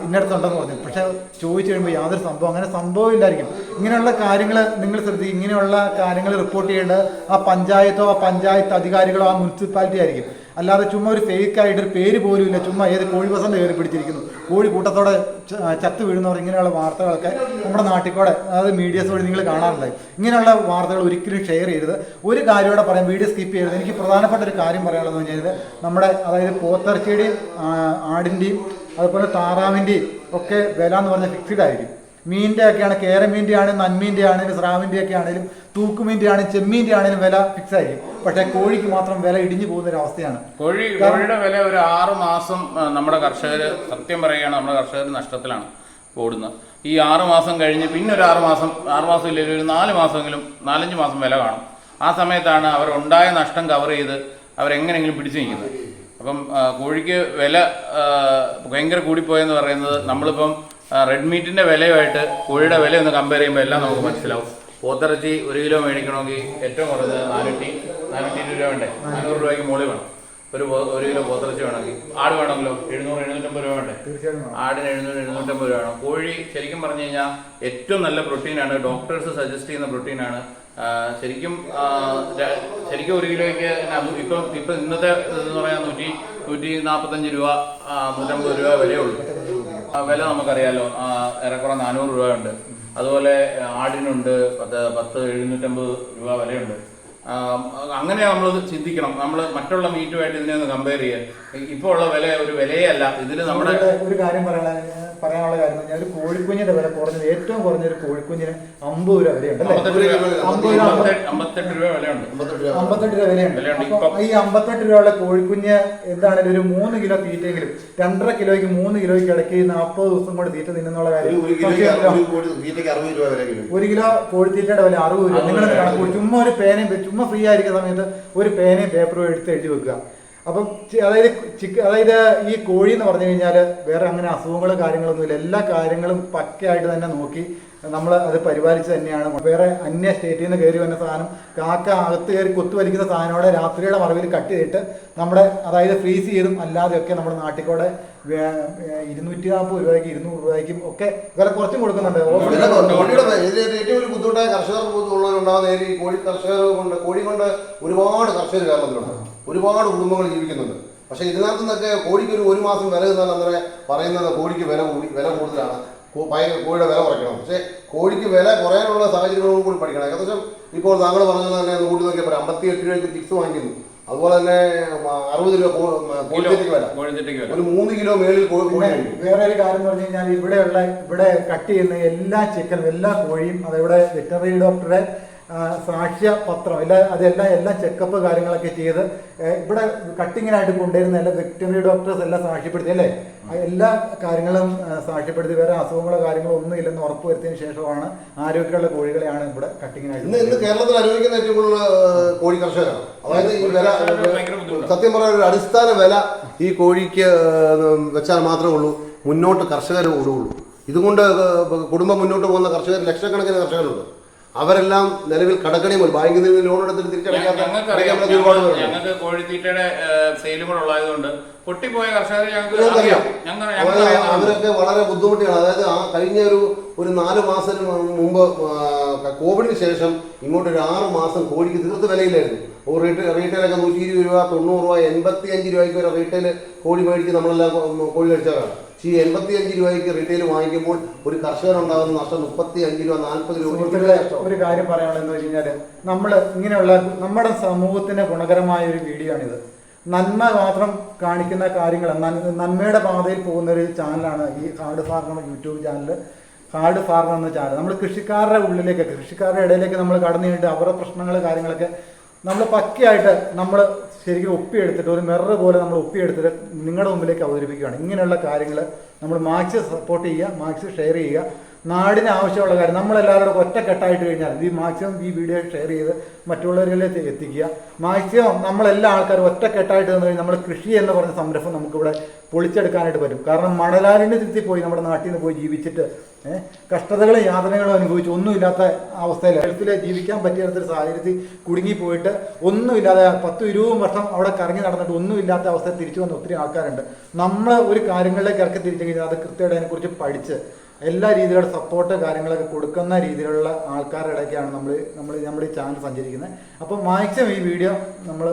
ഇന്നടത്തുണ്ടെന്ന് പറഞ്ഞു, പക്ഷെ ചോദിച്ചു കഴിയുമ്പോൾ യാതൊരു സംഭവം, അങ്ങനെ സംഭവം ഇല്ലായിരിക്കും. ഇങ്ങനെയുള്ള കാര്യങ്ങൾ നിങ്ങൾ ശ്രദ്ധിക്കും. ഇങ്ങനെയുള്ള കാര്യങ്ങൾ റിപ്പോർട്ട് ചെയ്യേണ്ടത് ആ പഞ്ചായത്തോ ആ പഞ്ചായത്ത് അധികാരികളോ ആ മുനിസിപ്പാലിറ്റി ആയിരിക്കും. അല്ലാതെ ചുമ്മാ ഒരു ഫേക്കായിട്ടൊരു പേര് പോലും ഇല്ല, ചുമ്മാ ഏത് കോഴി വസന്ത കയറി പിടിച്ചിരിക്കുന്നു, കോഴി കൂട്ടത്തോടെ ചത്ത് വീഴുന്നവർ, ഇങ്ങനെയുള്ള വാർത്തകളൊക്കെ നമ്മുടെ നാട്ടിൽക്കൂടെ, അതായത് മീഡിയസ് വഴി നിങ്ങൾ കാണാറുണ്ടായി. ഇങ്ങനെയുള്ള വാർത്തകൾ ഒരിക്കലും ഷെയർ ചെയ്യരുത്. ഒരു കാര്യം കൂടെ പറയാം, വീഡിയോ സ്കിപ്പ് ചെയ്യരുത്. എനിക്ക് പ്രധാനപ്പെട്ട ഒരു കാര്യം പറയാനുള്ളതെന്ന് വെച്ചാൽ, നമ്മുടെ അതായത് പോത്തിറച്ചിയുടെയും ആടിൻ്റെയും അതുപോലെ താറാവിൻ്റെയും ഒക്കെ വില എന്ന് പറഞ്ഞാൽ ഫിക്സ്ഡ് ആയിരിക്കും. മീനിൻ്റെ ഒക്കെയാണ്, കേരമീൻ്റെ ആണെങ്കിലും നന്മീൻ്റെ ആണെങ്കിലും സ്രാവിൻ്റെ ഒക്കെ ആണെങ്കിലും തൂക്കുമീൻ്റെ ആണെങ്കിലും ചെമ്മീൻ്റെ ആണെങ്കിലും വില ഫിക്സ് ആയിരിക്കും. പക്ഷേ കോഴിക്ക് മാത്രം വില ഇടിഞ്ഞു പോകുന്ന ഒരു അവസ്ഥയാണ്. കോഴിയുടെ വില ഒരു 6 മാസം നമ്മുടെ കർഷകർ, സത്യം പറയുകയാണ്, നമ്മുടെ കർഷകർ നഷ്ടത്തിലാണ് ഓടുന്നത്. ഈ 6 മാസം കഴിഞ്ഞ് പിന്നെ ഒരു 6 മാസം ഇല്ലെങ്കിൽ ഒരു 4 മാസമെങ്കിലും 4-5 മാസം വില കാണും. ആ സമയത്താണ് അവർ ഉണ്ടായ നഷ്ടം കവർ ചെയ്ത് അവരെങ്ങനെയെങ്കിലും പിടിച്ചു നിൽക്കുന്നത്. അപ്പം കോഴിക്ക് വില ഭയങ്കര കൂടിപ്പോയെന്ന് പറയുന്നത്, നമ്മളിപ്പം റെഡ് മീറ്റിൻ്റെ വിലയുമായിട്ട് കോഴിയുടെ വില ഒന്ന് കമ്പയർ ചെയ്യുമ്പോൾ എല്ലാം നമുക്ക് മനസ്സിലാവും. പോത്തിറച്ചി 1 കിലോ മേടിക്കണമെങ്കിൽ ഏറ്റവും കുറഞ്ഞത് 420 രൂപ വേണ്ടേ, 400 രൂപയ്ക്ക് മുകളിൽ വേണം. ഒരു കിലോ പോത്തിറച്ചി വേണമെങ്കിൽ. ആട് വേണമെങ്കിലോ 700-750 രൂപ വേണ്ടേ, ആടിന് 700-750 രൂപ വേണം. കോഴി ശരിക്കും പറഞ്ഞു കഴിഞ്ഞാൽ ഏറ്റവും നല്ല പ്രോട്ടീനാണ്, ഡോക്ടേഴ്സ് സജസ്റ്റ് ചെയ്യുന്ന പ്രോട്ടീനാണ്. ശരിക്കും 1 കിലോയ്ക്ക് ഇപ്പം ഇന്നത്തെ എന്ന് പറയാൻ 145 രൂപ 150 രൂപ വിലയുള്ളൂ. വില നമുക്കറിയാലോ, ഏറെക്കുറെ 400 രൂപ ഉണ്ട്. അതുപോലെ ആടിനുണ്ട് 750 രൂപ വിലയുണ്ട്. അങ്ങനെ നമ്മൾ ചിന്തിക്കണം. നമ്മൾ മറ്റുള്ള മീറ്റുമായിട്ട് ഇതിനെ ഒന്ന് കമ്പയർ ചെയ്യുക. ഇപ്പോൾ ഉള്ള വില ഒരു വിലയേ അല്ല. ഇതിൽ നമ്മുടെ ഒരു കാര്യം പറയാനുള്ള കാര്യം, ഒരു കോഴിക്കുഞ്ഞിന്റെ വില കുറഞ്ഞത്, ഏറ്റവും കുറഞ്ഞൊരു കോഴിക്കുഞ്ഞിന് 50 രൂപ വിലയുണ്ട്, 58 രൂപ വിലയുണ്ട്. 58 രൂപ വിലയുണ്ട്. ഈ 58 രൂപയുള്ള കോഴിക്കുഞ്ഞ് എന്താണെങ്കിലും ഒരു 3 കിലോ തീറ്റയെങ്കിലും, 2.5 കിലോയ്ക്ക് 3 കിലോയ്ക്ക് ഇടയ്ക്ക് 40 ദിവസം കൊണ്ട് തീറ്റ തിന്നുള്ള കാര്യം. 1 കിലോ കോഴിത്തീറ്റയുടെ വില 60 രൂപ. നിങ്ങൾ കണക്കൂടി ചുമ്മാ ഒരു പേനയും, ചുമ്മാ ഫ്രീ ആയിരിക്കുന്ന സമയത്ത് ഒരു പേനയും പേപ്പറും എടുത്ത് എഴുതി വെക്കുക. അപ്പം അതായത് ഈ കോഴി എന്ന് പറഞ്ഞു കഴിഞ്ഞാൽ വേറെ അങ്ങനെ അസുഖങ്ങളോ കാര്യങ്ങളൊന്നുമില്ല. എല്ലാ കാര്യങ്ങളും പക്കയായിട്ട് തന്നെ നോക്കി നമ്മൾ അത് പരിപാലിച്ച് തന്നെയാണ്. വേറെ അന്യ സ്റ്റേറ്റിൽ നിന്ന് കയറി വന്ന സാധനം, കാക്ക അകത്ത് കയറി കൊത്തുവലിക്കുന്ന സാധനോടെ രാത്രിയുടെ മറവിൽ കട്ട് ചെയ്തിട്ട് നമ്മുടെ, അതായത് ഫ്രീസ് ചെയ്തും അല്ലാതെയൊക്കെ നമ്മുടെ നാട്ടിൽക്കൂടെ 240 രൂപയ്ക്ക് 200 രൂപയ്ക്കും ഒക്കെ വില കുറച്ചും കൊടുക്കുന്നുണ്ട്. ഏറ്റവും ഒരു ബുദ്ധിമുട്ടായ കർഷകർക്ക് ഉള്ളവരുണ്ടാകുന്ന ഈ കോഴി കർഷകർ കൊണ്ട്, കോഴി കൊണ്ട് ഒരുപാട് കർഷകർ കേരളത്തിലുണ്ട്, ഒരുപാട് കുടുംബങ്ങൾ ജീവിക്കുന്നുണ്ട്. പക്ഷേ ഇതിനകത്തു നിന്നൊക്കെ കോഴിക്ക് ഒരു മാസം വില നിന്നാൽ അന്നേരം പറയുന്നത് കോഴിക്ക് വില കൂടുതലാണ്, കോഴിയുടെ വില കുറയ്ക്കണം. പക്ഷേ കോഴിക്ക് വില കുറയാനുള്ള സാഹചര്യങ്ങളും കൂടി പഠിക്കണം. ഏകദേശം ഇപ്പോൾ താങ്കൾ പറഞ്ഞത് തന്നെ കൂട്ടി നോക്കിയപ്പോൾ 58 രൂപയ്ക്ക് ഫിക്സ് വാങ്ങിക്കുന്നു. അതുപോലെ തന്നെ 60 രൂപ കോഴിത്തീറ്റയ്ക്ക് വില, ഒരു 3 കിലോ മേളിൽ കോഴി. വേറെ ഒരു കാര്യം എന്ന് പറഞ്ഞു കഴിഞ്ഞാൽ, ഇവിടെ കട്ട് ചെയ്യുന്ന എല്ലാ ചിക്കനും എല്ലാ കോഴിയും അതിവിടെ വെറ്ററിനറി ഡോക്ടറെ സാക്ഷ്യപത്രം എല്ലാം ചെക്കപ്പ് കാര്യങ്ങളൊക്കെ ചെയ്ത് ഇവിടെ കട്ടിങ്ങിനായിട്ട് കൊണ്ടുവരുന്ന എല്ലാ വെറ്ററിനറി ഡോക്ടേഴ്സ് എല്ലാം സാക്ഷ്യപ്പെടുത്തി, അല്ലേ, എല്ലാ കാര്യങ്ങളും സാക്ഷ്യപ്പെടുത്തി വേറെ അസുഖങ്ങളോ കാര്യങ്ങളോ ഒന്നും ഇല്ലെന്ന് ഉറപ്പുവരുത്തിയതിനു ശേഷമാണ് ആരോഗ്യമുള്ള കോഴികളെയാണ് ഇവിടെ കട്ടിങ്ങിനായിട്ട്. ഇന്ന് കേരളത്തിൽ അനുഭവിക്കുന്ന ഏറ്റവും കൂടുതൽ കോഴി കർഷകരാണ്. അതായത് ഈ വില, സത്യം പറഞ്ഞ ഒരു അടിസ്ഥാന വില ഈ കോഴിക്ക് വെച്ചാൽ മാത്രമേ ഉള്ളൂ മുന്നോട്ട് കർഷകർ ഓടുകയുള്ളൂ. ഇതുകൊണ്ട് കുടുംബം മുന്നോട്ട് പോകുന്ന കർഷകർ ലക്ഷക്കണക്കിന് കർഷകരുണ്ട്. അവരെല്ലാം നിലവിൽ കടക്കണി പോലും ബാങ്കിൽ നിന്ന് ലോൺ എടുത്തിട്ട് തിരിച്ചടയ്ക്കാത്ത. ഞങ്ങൾക്ക് കോഴിത്തീറ്റയുടെ സെയിലും കൂടെ ഉള്ളതുകൊണ്ട് പൊട്ടിപ്പോയ കർഷകരെ അവരൊക്കെ വളരെ ബുദ്ധിമുട്ടിയാണ്. അതായത് കഴിഞ്ഞ ഒരു 4 മാസം മുമ്പ് കോവിഡിന് ശേഷം ഇങ്ങോട്ട് ഒരു 6 മാസം കോഴിക്ക് തീർത്ത് വിലയില്ലായിരുന്നു. റീറ്റെയിലൊക്കെ 120 രൂപ 90 രൂപ 85 രൂപയ്ക്ക് വരെ റീറ്റെയിൽ കോഴി മേടിച്ച് നമ്മളെല്ലാം കോഴി കഴിച്ചവരാണ്. ഈ 85 രൂപയ്ക്ക് റീറ്റെയിൽ വാങ്ങിക്കുമ്പോൾ ഒരു കർഷകനുണ്ടാകുന്ന നഷ്ടം 35 രൂപ 40 രൂപ. ഒരു കാര്യം പറയാനുള്ളതെന്ന് വെച്ച് കഴിഞ്ഞാൽ, നമ്മൾ ഇങ്ങനെയുള്ള നമ്മുടെ സമൂഹത്തിന് ഗുണകരമായ ഒരു വീഡിയോ ആണിത്. നന്മ മാത്രം കാണിക്കുന്ന കാര്യങ്ങൾ, നന്മയുടെ പാതയിൽ പോകുന്ന ഒരു ചാനലാണ് ഈ hard farmer YouTube channel. Hard farmer എന്ന ചാനൽ നമ്മൾ കൃഷിക്കാരുടെ ഉള്ളിലേക്ക്, കൃഷിക്കാരുടെ ഇടയിലേക്ക് നമ്മൾ കടന്നു കഴിഞ്ഞിട്ട് അവരുടെ പ്രശ്നങ്ങൾ കാര്യങ്ങളൊക്കെ നമ്മൾ പക്കയായിട്ട് നമ്മൾ ശരിക്കും ഒപ്പിയെടുത്തിട്ട് ഒരു മിറർ പോലെ നമ്മൾ ഒപ്പിയെടുത്തിട്ട് നിങ്ങളുടെ മുമ്പിലേക്ക് അവതരിപ്പിക്കുകയാണ്. ഇങ്ങനെയുള്ള കാര്യങ്ങൾ നമ്മൾ മാക്സിമം സപ്പോർട്ട് ചെയ്യുക, മാക്സിമം ഷെയർ ചെയ്യുക. നാടിന് ആവശ്യമുള്ള കാര്യം നമ്മളെല്ലാവരും ഒറ്റക്കെട്ടായിട്ട് കഴിഞ്ഞാൽ മാക്സിമം ഈ വീഡിയോ ഷെയർ ചെയ്ത് മറ്റുള്ളവരിലേക്ക് എത്തിക്കുക. മാക്സിമം നമ്മളെല്ലാ ആൾക്കാരും ഒറ്റക്കെട്ടായിട്ട് നിന്ന് കഴിഞ്ഞാൽ നമ്മൾ കൃഷി എന്ന് പറഞ്ഞ സംരംഭം നമുക്കിവിടെ പൊളിച്ചെടുക്കാനായിട്ട് പറ്റും. കാരണം മണലാരണ്യത്തിൽ പോയി നമ്മുടെ നാട്ടിൽ നിന്ന് പോയി ജീവിച്ചിട്ട് കഷ്ടതകളും യാതനകളും അനുഭവിച്ച് ഒന്നുമില്ലാത്ത അവസ്ഥയിൽ ഗൾഫിൽ ജീവിക്കാൻ പറ്റിയൊരു സാഹചര്യത്തിൽ കുടുങ്ങിപ്പോയിട്ട് ഒന്നുമില്ലാതെ 10-20 വർഷം അവിടെ കറങ്ങി നടന്നിട്ട് ഒന്നുമില്ലാത്ത അവസ്ഥയിൽ തിരിച്ചു വന്ന ഒത്തിരി ആൾക്കാരുണ്ട്. നമ്മൾ ഒരു കാര്യങ്ങളിലേക്ക് ഇറക്കി തിരിച്ചു കഴിഞ്ഞാൽ അത് കൃത്യമായിട്ട് അതിനെക്കുറിച്ച് പഠിച്ച് എല്ലാ രീതിയിലുള്ള സപ്പോർട്ട് കാര്യങ്ങളൊക്കെ കൊടുക്കുന്ന രീതിയിലുള്ള ആൾക്കാരുടെ ഇടയ്ക്കാണ് നമ്മൾ ഈ ചാനൽ സഞ്ചരിക്കുന്നത്. അപ്പോൾ മാക്സിമം ഈ വീഡിയോ നമ്മൾ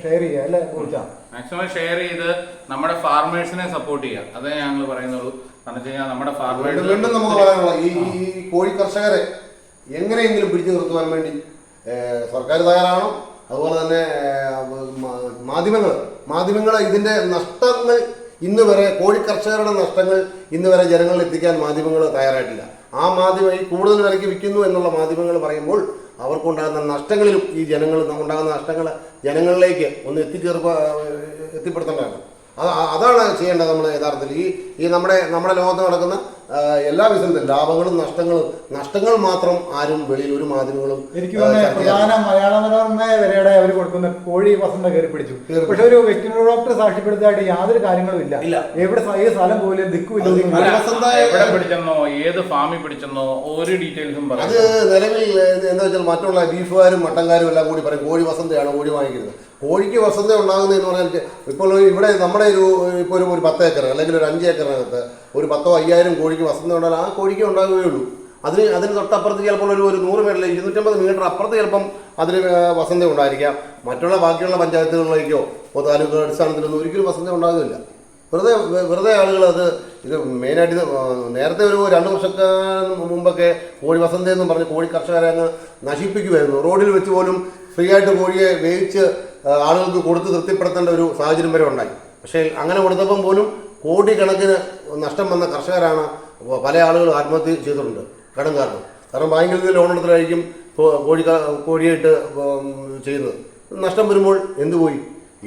ഷെയർ ചെയ്യുക അല്ലേ കുറിച്ചാ മാക്സിമം ഷെയർ ചെയ്ത് നമ്മുടെ ഫാർമേഴ്സിനെ സപ്പോർട്ട് ചെയ്യുക. അതേ ഞങ്ങൾ പറയുന്നുള്ളൂ. കാരണം വെച്ച് കഴിഞ്ഞാൽ നമ്മുടെ ഫാർമേഴ്സ് വീണ്ടും നമുക്ക് പറയാനുള്ള ഈ കോഴി കർഷകരെ എങ്ങനെയെങ്കിലും പിടിച്ചു നിർത്തുവാൻ വേണ്ടി സർക്കാർ തയ്യാറാണോ, അതുപോലെ തന്നെ മാധ്യമങ്ങൾ ഇതിന്റെ നഷ്ടങ്ങൾ ഇന്ന് വരെ കോഴി കർഷകരുടെ നഷ്ടങ്ങൾ ഇന്ന് വരെ ജനങ്ങളിൽ എത്തിക്കാൻ മാധ്യമങ്ങൾ തയ്യാറായിട്ടില്ല. ആ മാധ്യമം ഈ കൂടുതൽ വിലയ്ക്ക് വിൽക്കുന്നു എന്നുള്ള മാധ്യമങ്ങൾ പറയുമ്പോൾ അവർക്കുണ്ടാകുന്ന നഷ്ടങ്ങളിലും ഈ ഉണ്ടാകുന്ന നഷ്ടങ്ങൾ ജനങ്ങളിലേക്ക് ഒന്ന് എത്തിപ്പെടുത്തേണ്ടതാണ്. അതാണ് ചെയ്യേണ്ടത്. നമ്മൾ യഥാർത്ഥത്തിൽ ഈ നമ്മുടെ ലോകത്ത് നടക്കുന്ന എല്ലാ ബിസിനസ്സിലും ലാഭങ്ങളും നഷ്ടങ്ങൾ മാത്രം ആരും വെളിയിൽ ഒരു മാധ്യമങ്ങളും എനിക്ക് പ്രധാന മലയാള മനോരമ വരെയുടെ അവർ കൊടുക്കുന്ന കോഴി വസന്ത കയറി പിടിച്ചു. പക്ഷെ ഒരു വെറ്റിനറി ഡോക്ടർ സാക്ഷ്യപ്പെടുത്തിയായിട്ട് യാതൊരു കാര്യങ്ങളും ഇല്ല. എവിടെ ഏത് സ്ഥലം പോലും ദിക്കുമില്ല. എവിടെ പിടിച്ചെന്നോ ഏത് ഫാമിൽ പിടിച്ചെന്നോ ഒരു ഡീറ്റെയിൽസും പറയാം. അത് നിലവിൽ എന്താ വെച്ചാൽ മറ്റുള്ള ബീഫുകാരും മട്ടൻകാരും എല്ലാം കൂടി പറയും കോഴി വസന്തയാണ് കോഴി വാങ്ങിക്കുന്നത്. കോഴിക്ക് വസന്ത ഉണ്ടാകുന്നതെന്ന് പറഞ്ഞാൽ ഇപ്പോൾ ഇവിടെ നമ്മുടെ ഇപ്പോൾ ഒരു 10 ഏക്കർ അല്ലെങ്കിൽ ഒരു 5 ഏക്കറിനകത്ത് ഒരു 10,000-5,000 കോഴിക്ക് വസന്ത ഉണ്ടായാൽ ആ കോഴിക്ക് ഉണ്ടാകുകയുള്ളൂ. അതിന് തൊട്ടപ്പുറത്ത് ചിലപ്പോൾ ഒരു 100 മീറ്റർ 250 മീറ്റർ അപ്പുറത്ത് ചിലപ്പം അതിന് വസന്ത ഉണ്ടായിരിക്കാം. മറ്റുള്ള ബാക്കിയുള്ള പഞ്ചായത്തുകളിലേക്കോ താലൂക്ക് അടിസ്ഥാനത്തിലൊന്നും ഒരിക്കലും വസന്ത ഉണ്ടാകുന്നില്ല. വെറുതെ ആളുകൾ ഇത് മെയിനായിട്ട് നേരത്തെ ഒരു 2 വർഷക്കാലം മുമ്പൊക്കെ കോഴി വസന്ത എന്നും പറഞ്ഞ് കോഴി കർഷകരെ അങ്ങ് നശിപ്പിക്കുമായിരുന്നു. റോഡിൽ വെച്ച് പോലും ഫ്രീ ആയിട്ട് കോഴിയെ വേവിച്ച് ആളുകൾക്ക് കൊടുത്ത് തൃപ്തിപ്പെടുത്തേണ്ട ഒരു സാഹചര്യം വരെ ഉണ്ടായി. പക്ഷേ അങ്ങനെ കൊടുത്തപ്പം പോലും കോടിക്കണക്കിന് നഷ്ടം വന്ന കർഷകരാണ് പല ആളുകളും ആത്മഹത്യ ചെയ്തിട്ടുണ്ട്. കാരണം ബാങ്കിൽ നിന്ന് ലോൺ എടുത്തിട്ടായിരിക്കും കോഴിയായിട്ട് ചെയ്യുന്നത്. നഷ്ടം വരുമ്പോൾ എന്തുപോയി?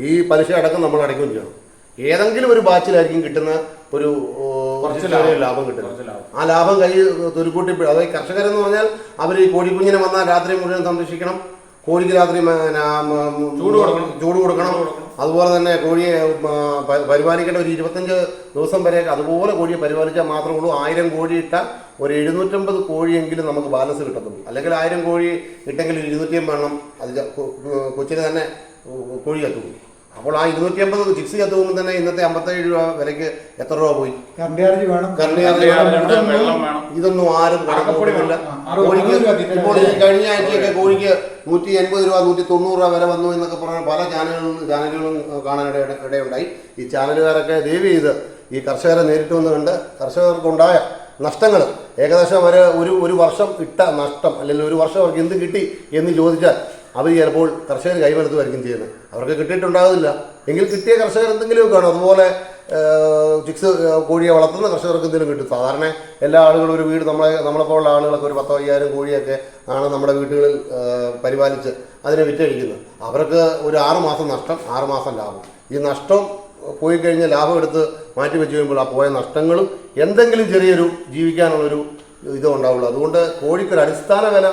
ഈ പലിശ അടക്കം നമ്മൾ അടയ്ക്കുകയും ചെയ്യണം. ഏതെങ്കിലും ഒരു ബാച്ചിലായിരിക്കും കിട്ടുന്ന ഒരു ലാഭം കിട്ടുന്നത്. ആ ലാഭം കൈ തുരുക്കൂട്ടി അതായത് കർഷകരെന്ന് പറഞ്ഞാൽ അവർ ഈ കോഴിക്കുഞ്ഞിനെ വന്നാൽ രാത്രി മുഴുവൻ സംരക്ഷിക്കണം, കോഴിക്ക് രാത്രി ചൂട് കൊടുക്കണം. അതുപോലെ തന്നെ കോഴിയെ പരിപാലിക്കേണ്ട ഒരു 25 ദിവസം വരെ അതുപോലെ കോഴിയെ പരിപാലിച്ചാൽ മാത്രമേ ഉള്ളൂ 1000 കോഴി ഇട്ടാൽ ഒരു 750 കോഴിയെങ്കിലും നമുക്ക് ബാലൻസ് കിട്ടത്തുള്ളൂ. അല്ലെങ്കിൽ 1000 കോഴി ഇട്ടെങ്കിൽ 250 വേണം. അത് കൊച്ചിന് തന്നെ കോഴി കത്തുള്ളൂ. അപ്പോൾ ആ 250 ചിക്സ് കത്തുമ്പോൾ തന്നെ ഇന്നത്തെ 57 രൂപ വിലയ്ക്ക് എത്ര രൂപ പോയി? കറണ്ട് ചാർജ് വേണം. ഇതൊന്നും ആരും കണക്കുകൂടുന്നില്ല. കോഴിക്ക് ഇപ്പോൾ ഈ കഴിഞ്ഞ ആഴ്ചയൊക്കെ കോഴിക്ക് 180 രൂപ 190 രൂപ വില വന്നു എന്നൊക്കെ പറഞ്ഞ പല ചാനലുകളും കാണാൻ ഇടയുണ്ടായി. ഈ ചാനലുകാരൊക്കെ ദയവ് ചെയ്ത് ഈ കർഷകരെ നേരിട്ട് വന്ന് കണ്ട് കർഷകർക്കുണ്ടായ നഷ്ടങ്ങൾ ഏകദേശം ഒരു വർഷം ഇട്ട നഷ്ടം അല്ലെങ്കിൽ ഒരു വർഷം അവർക്ക് എന്ത് കിട്ടി എന്ന് ചോദിച്ചാൽ അവർ ചിലപ്പോൾ കർഷകർ കൈവരുത്തുമായിരിക്കും ചെയ്യുന്നത്. അവർക്ക് കിട്ടിയിട്ടുണ്ടാകില്ല. എങ്കിൽ കിട്ടിയ കർഷകർ എന്തെങ്കിലും കാണും. അതുപോലെ ചിക്സ് കോഴിയെ വളർത്തുന്ന കർഷകർക്ക് എന്തെങ്കിലും കിട്ടും. സാധാരണ എല്ലാ ആളുകളും ഒരു വീട് നമ്മളെപ്പോലുള്ള ആളുകളൊക്കെ ഒരു 10,000-5,000 കോഴിയൊക്കെ ആണ് നമ്മുടെ വീടുകളിൽ പരിപാലിച്ച് അതിനെ വിറ്റഴിക്കുന്നത്. അവർക്ക് ഒരു 6 മാസം നഷ്ടം, 6 മാസം ലാഭം. ഈ നഷ്ടം പോയി കഴിഞ്ഞ് ലാഭം എടുത്ത് മാറ്റി വെച്ച് കഴിയുമ്പോൾ ആ പോയ നഷ്ടങ്ങളും എന്തെങ്കിലും ചെറിയൊരു ജീവിക്കാനുള്ളൊരു ഇതും ഉണ്ടാവുള്ളൂ. അതുകൊണ്ട് കോഴിക്കൊരു അടിസ്ഥാന വില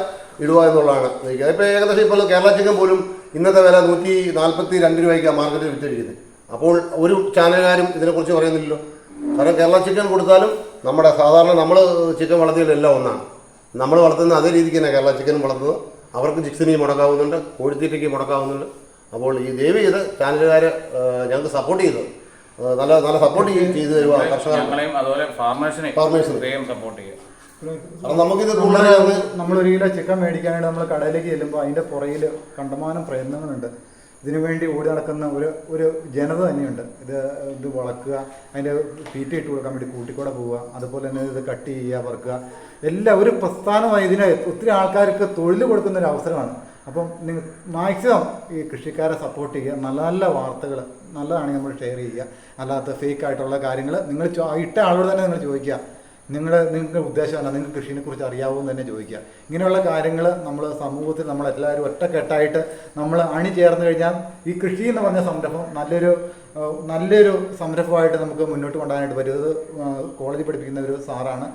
ഇടുക എന്നുള്ളതാണ്. ഇപ്പോൾ ഏകദേശം ഇപ്പോൾ കേരള ചിക്കൻ പോലും ഇന്നത്തെ വില 142 രൂപയ്ക്കാണ് മാർക്കറ്റിൽ വിറ്റിരിക്കുന്നത്. അപ്പോൾ ഒരു ചാനലുകാരും ഇതിനെക്കുറിച്ച് പറയുന്നില്ലല്ലോ. കാരണം കേരള ചിക്കൻ കൊടുത്താലും നമ്മുടെ സാധാരണ നമ്മൾ ചിക്കൻ വളർത്തിയതെല്ലാം ഒന്നാണ്. നമ്മൾ വളർത്തുന്ന അതേ രീതിക്ക് തന്നെ കേരള ചിക്കനും വളർത്തുന്നത്. അവർക്ക് ചിക്സിന് മുടക്കാവുന്നുണ്ട്, കോഴിത്തീറ്റയ്ക്ക് മുടക്കാവുന്നുണ്ട്. അപ്പോൾ ഈ ദേവി ചെയ്ത് ചാനലുകാർ ഞങ്ങൾക്ക് സപ്പോർട്ട് ചെയ്തു നല്ല സപ്പോർട്ട് ചെയ്തു തരുക കർഷകർ സപ്പോർട്ട് ചെയ്യുക. നമുക്കിത് നമ്മളൊരു കിലോ ചിക്കൻ മേടിക്കാനായിട്ട് നമ്മൾ കടയിലേക്ക് ചെല്ലുമ്പോൾ അതിൻ്റെ പുറകിൽ കണ്ടമാനം പ്രയത്നങ്ങളുണ്ട്. ഇതിനുവേണ്ടി ഓടി നടക്കുന്ന ഒരു ജനത തന്നെയുണ്ട്. ഇത് വളർക്കുക, അതിൻ്റെ തീറ്റ ഇട്ട് കൊടുക്കാൻ വേണ്ടി കൂട്ടിക്കൂടെ പോവുക, അതുപോലെ തന്നെ ഇത് കട്ട് ചെയ്യുക, വറുക്കുക, എല്ലാം ഒരു പ്രസ്ഥാനമായി ഇതിനെ ഒത്തിരി ആൾക്കാർക്ക് തൊഴിൽ കൊടുക്കുന്ന ഒരു അവസരമാണ്. അപ്പം നിങ്ങൾ മാക്സിമം ഈ കൃഷിക്കാരെ സപ്പോർട്ട് ചെയ്യുക. നല്ല നല്ല വാർത്തകൾ നല്ലതാണെങ്കിൽ നമ്മൾ ഷെയർ ചെയ്യുക. അല്ലാത്ത ഫേക്ക് ആയിട്ടുള്ള കാര്യങ്ങൾ നിങ്ങൾ ഇട്ട ആളോട് തന്നെ നിങ്ങൾ ചോദിക്കുക. നിങ്ങൾക്ക് ഉദ്ദേശം എന്നാ, നിങ്ങൾക്ക് കൃഷിയെ കുറിച്ച് അറിയാവുമെന്ന് തന്നെ ചോദിക്കുക. ഇങ്ങനെയുള്ള കാര്യങ്ങൾ നമ്മൾ സമൂഹത്തിൽ നമ്മളെല്ലാവരും ഒറ്റക്കെട്ടായിട്ട് നമ്മൾ അണിചേർന്ന് കഴിഞ്ഞാൽ ഈ കൃഷി എന്ന് പറഞ്ഞ സംരംഭം നല്ലൊരു സംരംഭമായിട്ട് നമുക്ക് മുന്നോട്ട് കൊണ്ടുപോകാനായിട്ട് പറ്റും. ഇത് കോളേജിൽ പഠിപ്പിക്കുന്ന ഒരു സാറാണ്.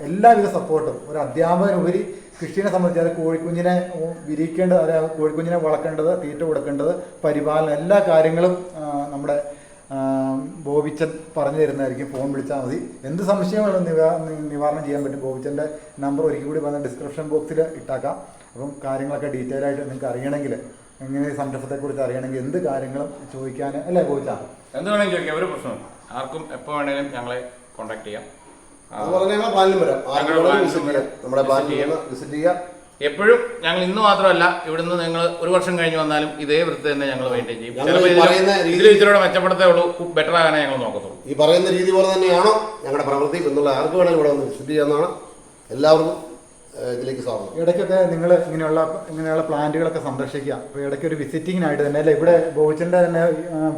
എല്ലാവിധ സപ്പോർട്ടും ഒരു അധ്യാപകനുപരി കൃഷിയെ സംബന്ധിച്ച് അത് കോഴിക്കുഞ്ഞിനെ വിരിക്കേണ്ടത്, അതായത് കോഴിക്കുഞ്ഞിനെ വളർക്കേണ്ടത്, തീറ്റ കൊടുക്കേണ്ടത്, പരിപാലനം, എല്ലാ കാര്യങ്ങളും നമ്മുടെ ബോബിച്ചൻ പറഞ്ഞു തരുന്നതായിരിക്കും. ഫോൺ വിളിച്ചാൽ മതി. എന്ത് സംശയങ്ങളും നിവാരണം ചെയ്യാൻ പറ്റും. ബോബിച്ചൻ്റെ നമ്പർ ഒരിക്കൽ കൂടി പറഞ്ഞ ഡിസ്ക്രിപ്ഷൻ ബോക്സിൽ ഇട്ടാക്കാം. അപ്പം കാര്യങ്ങളൊക്കെ ഡീറ്റെയിൽ ആയിട്ട് നിങ്ങൾക്ക് അറിയണമെങ്കിൽ, എങ്ങനെ സംരംഭത്തെക്കുറിച്ച് അറിയണമെങ്കിൽ എന്ത് കാര്യങ്ങളും ചോദിക്കാൻ അല്ലേ ബോബിച്ചാ? എന്ത് വേണമെങ്കിലും ചോദിക്കാം, ഒരു പ്രശ്നമില്ല. ആർക്കും എപ്പോൾ വേണമെങ്കിലും ഞങ്ങളെ കോൺടാക്ട് ചെയ്യാം. എപ്പോഴും ഞങ്ങൾ ഇന്ന് മാത്രമല്ല, ഇവിടുന്ന് നിങ്ങൾ ഒരു വർഷം കഴിഞ്ഞ് വന്നാലും ഇതേ വൃത്തി തന്നെ ഞങ്ങൾ മെയിൻറ്റെയിൻ ചെയ്യും. ഇതിൽ ഇച്ചിലൂടെ മെച്ചപ്പെടുത്തേ ഉള്ളൂ, ബെറ്റർ ആകാനേ ഞങ്ങൾ നോക്കത്തുള്ളൂ. ഈ പറയുന്ന രീതി പോലെ തന്നെയാണോ ഞങ്ങളുടെ പ്രവൃത്തി എന്നുള്ള ആർക്ക് വേണമെങ്കിലും ഇവിടെ വന്ന് വിസിറ്റ് ചെയ്യാവുന്നതാണ്. എല്ലാവർക്കും ഇതിലേക്ക് സ്വാഗതം. ഇടയ്ക്കൊക്കെ നിങ്ങൾ ഇങ്ങനെയുള്ള പ്ലാന്റുകളൊക്കെ സന്ദർശിക്കുക. അപ്പോൾ ഇടയ്ക്ക് ഒരു വിസിറ്റിങ്ങിനായിട്ട് തന്നെ അല്ലേ, ഇവിടെ ബോബിച്ചൻ്റെ തന്നെ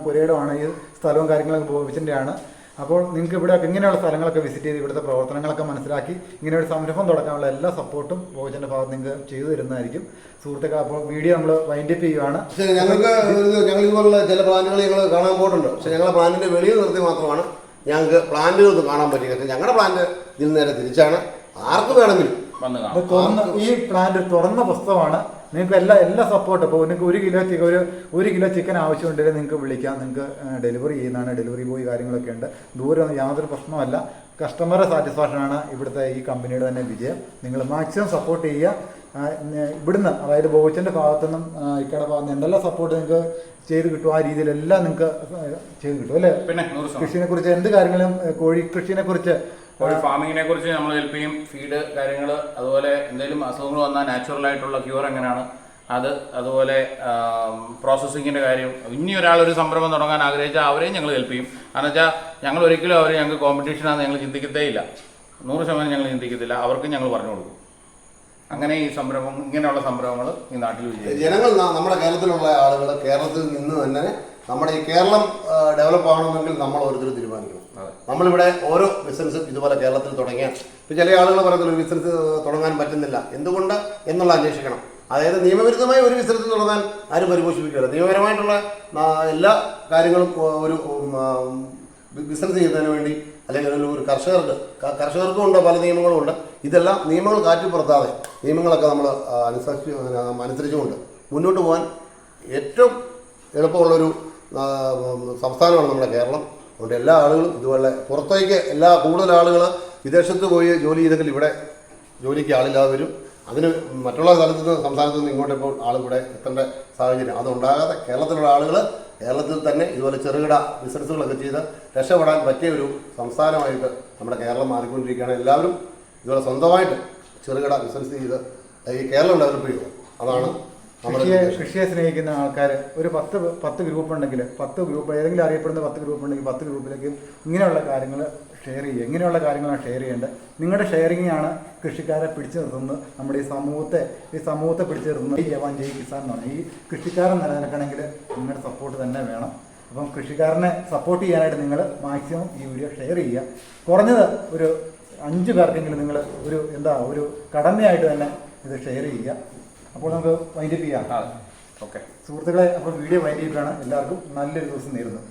പുരയിടമാണ്, ഈ സ്ഥലവും കാര്യങ്ങളൊക്കെ ബോബിച്ചൻ്റെ ആണ്. അപ്പോൾ നിങ്ങൾക്ക് ഇവിടെ ഇങ്ങനെയുള്ള സ്ഥലങ്ങളൊക്കെ വിസിറ്റ് ചെയ്ത് ഇവിടുത്തെ പ്രവർത്തനങ്ങളൊക്കെ മനസ്സിലാക്കി ഇങ്ങനെ ഒരു സംരംഭം തുടക്കാനുള്ള എല്ലാ സപ്പോർട്ടും ബോബിച്ചൻ്റെ ഭാഗത്ത് നിങ്ങൾക്ക് ചെയ്തു തരുന്നതായിരിക്കും. സുഹൃത്തുക്കൾ, അപ്പോൾ വീഡിയോ നമ്മൾ വൈൻഡപ്പ് ചെയ്യുവാണ്. പക്ഷേ ഞങ്ങൾ ഇതുപോലുള്ള ചില പ്ലാന്റുകൾ ഞങ്ങൾ കാണാൻ പോയിട്ടുണ്ട്. പക്ഷേ ഞങ്ങളുടെ പ്ലാന്റിൻ്റെ വെളിയിൽ നിർത്തി മാത്രമാണ് ഞങ്ങൾക്ക് പ്ലാന്റുകൾ കാണാൻ പറ്റിയത്. ഞങ്ങളുടെ പ്ലാന്റ് ഇതിൽ നേരെ തിരിച്ചാണ്. ആർക്ക് വേണമെങ്കിലും ഈ പ്ലാന്റ് തുറന്ന പുസ്തകമാണ്. നിങ്ങൾക്ക് എല്ലാ സപ്പോർട്ടും. ഇപ്പോൾ നിങ്ങൾക്ക് ഒരു കിലോ ചിക്കൻ ആവശ്യമുണ്ടെങ്കിൽ നിങ്ങൾക്ക് വിളിക്കാം. നിങ്ങൾക്ക് ഡെലിവറി ചെയ്യുന്നതാണ്. ഡെലിവറി ബോയ് കാര്യങ്ങളൊക്കെ ഉണ്ട്. ദൂരം യാതൊരു പ്രശ്നമല്ല. കസ്റ്റമറുടെ സാറ്റിസ്ഫാക്ഷനാണ് ഇവിടുത്തെ ഈ കമ്പനിയുടെ തന്നെ വിജയം. നിങ്ങൾ മാക്സിമം സപ്പോർട്ട് ചെയ്യുക. ഇവിടുന്ന്, അതായത് ബോബിച്ചൻ്റെ ഭാഗത്തുനിന്നും ഇക്കയുടെ ഭാഗത്ത് നിന്ന് എന്തെല്ലാം സപ്പോർട്ട് നിങ്ങൾക്ക് ചെയ്ത് കിട്ടും ആ രീതിയിലെല്ലാം നിങ്ങൾക്ക് ചെയ്ത് കിട്ടും അല്ലേ? പിന്നെ കൃഷിനെ കുറിച്ച് എന്ത് കാര്യങ്ങളും, കോഴി കൃഷിനെ കുറിച്ച്, കോഴി ഫാമിങ്ങിനെ കുറിച്ച് നമ്മൾ ഹെൽപ്പ് ചെയ്യും. ഫീഡ് കാര്യങ്ങൾ, അതുപോലെ എന്തെങ്കിലും അസുഖങ്ങൾ വന്നാൽ നാച്ചുറൽ ആയിട്ടുള്ള ക്യൂർ എങ്ങനെയാണ് അത്, അതുപോലെ പ്രോസസ്സിങ്ങിൻ്റെ കാര്യം. ഇനി ഒരാളൊരു സംരംഭം തുടങ്ങാൻ ആഗ്രഹിച്ചാൽ അവരെയും ഞങ്ങൾ ഹെൽപ്പ് ചെയ്യും. കാരണം വെച്ചാൽ ഞങ്ങൾ ഒരിക്കലും അവർ ഞങ്ങൾക്ക് കോമ്പറ്റീഷനാണെന്ന് ഞങ്ങൾ ചിന്തിക്കത്തേ ഇല്ല. 100% ഞങ്ങൾ ചിന്തിക്കത്തില്ല. അവർക്കും ഞങ്ങൾ പറഞ്ഞു കൊടുക്കും. അങ്ങനെ ഈ സംരംഭം, ഇങ്ങനെയുള്ള സംരംഭങ്ങൾ ഈ നാട്ടിൽ വിജയിക്കും. ജനങ്ങൾ, നമ്മുടെ കേരളത്തിലുള്ള ആളുകൾ കേരളത്തിൽ നിന്ന് തന്നെ നമ്മുടെ ഈ കേരളം ഡെവലപ്പ് ആവണമെങ്കിൽ നമ്മൾ ഓരോരുത്തരും തീരുമാനിക്കണം. നമ്മളിവിടെ ഓരോ ബിസിനസ്സും ഇതുപോലെ കേരളത്തിൽ തുടങ്ങിയാൽ, ഇപ്പോൾ ചില ആളുകൾ പറയുന്നത് ഒരു ബിസിനസ് തുടങ്ങാൻ പറ്റുന്നില്ല, എന്തുകൊണ്ട് എന്നുള്ള അന്വേഷിക്കണം. അതായത് നിയമവിരുദ്ധമായി ഒരു ബിസിനസ് തുടങ്ങാൻ ആരും പരിപോഷിപ്പിക്കുകയില്ല. നിയമപരമായിട്ടുള്ള എല്ലാ കാര്യങ്ങളും ഒരു ബിസിനസ് ചെയ്യുന്നതിന് വേണ്ടി, അല്ലെങ്കിൽ ഒരു കർഷകർക്കും ഉണ്ട് പല നിയമങ്ങളും ഉണ്ട്. ഇതെല്ലാം നിയമങ്ങൾ കാറ്റിപ്പുറത്താതെ നിയമങ്ങളൊക്കെ നമ്മൾ അനുസരിച്ചുകൊണ്ട് മുന്നോട്ട് പോകാൻ ഏറ്റവും എളുപ്പമുള്ളൊരു സംസ്ഥാനമാണ് നമ്മുടെ കേരളം. അതുകൊണ്ട് എല്ലാ ആളുകളും ഇതുപോലെ പുറത്തേക്ക് കൂടുതൽ ആളുകൾ വിദേശത്ത് പോയി ജോലി ചെയ്തെങ്കിൽ ഇവിടെ ജോലിക്ക് ആളില്ലാതെ വരും. അതിന് മറ്റുള്ള സ്ഥലത്തു നിന്ന്, സംസ്ഥാനത്തു നിന്ന് ഇങ്ങോട്ട് ഇപ്പോൾ ആളിവിടെ എത്തേണ്ട സാഹചര്യം അതുണ്ടാകാതെ കേരളത്തിലുള്ള ആളുകൾ കേരളത്തിൽ തന്നെ ഇതുപോലെ ചെറുകിട ബിസിനസ്സുകളൊക്കെ ചെയ്ത് രക്ഷപ്പെടാൻ പറ്റിയ ഒരു സംസ്ഥാനമായിട്ട് നമ്മുടെ കേരളം മാറിക്കൊണ്ടിരിക്കുകയാണ്. എല്ലാവരും ഇതുപോലെ സ്വന്തമായിട്ട് ചെറുകിട ബിസിനസ് ചെയ്ത് ഈ കേരളം ഡെവലപ്പ് ചെയ്യുക. അതാണ് കൃഷിയെ സ്നേഹിക്കുന്ന ആൾക്കാർ ഒരു 10 ഗ്രൂപ്പ് ഉണ്ടെങ്കിൽ 10 ഗ്രൂപ്പ്, ഏതെങ്കിലും അറിയപ്പെടുന്ന 10 ഗ്രൂപ്പ് ഉണ്ടെങ്കിൽ 10 ഗ്രൂപ്പിലേക്ക് ഇങ്ങനെയുള്ള കാര്യങ്ങൾ ഷെയർ ചെയ്യുക. ഇങ്ങനെയുള്ള കാര്യങ്ങളാണ് ഷെയർ ചെയ്യേണ്ടത്. നിങ്ങളുടെ ഷെയറിങ്ങാണ് കൃഷിക്കാരെ പിടിച്ചു നിർത്തുന്നത്. നമ്മുടെ ഈ സമൂഹത്തെ പിടിച്ചു നിർത്തുന്നത് ഈ ജവാൻ ജയ് കിസാൻ എന്ന് പറഞ്ഞാൽ ഈ കൃഷിക്കാരൻ നിലനിൽക്കണമെങ്കിൽ നിങ്ങളുടെ സപ്പോർട്ട് തന്നെ വേണം. അപ്പം കൃഷിക്കാരനെ സപ്പോർട്ട് ചെയ്യാനായിട്ട് നിങ്ങൾ മാക്സിമം ഈ വീഡിയോ ഷെയർ ചെയ്യുക. കുറഞ്ഞത് ഒരു 5 പേർക്കെങ്കിലും നിങ്ങൾ ഒരു കടമയായിട്ട് തന്നെ ഇത് ഷെയർ ചെയ്യുക. അപ്പോൾ നമുക്ക് വൈൻഡപ്പ് ചെയ്യാം. ഓക്കെ സുഹൃത്തുക്കളെ, അപ്പോൾ വീഡിയോ വൈൻഡപ്പ് ചെയ്യാണ്. എല്ലാവർക്കും നല്ലൊരു ദിവസം നേരുന്നു.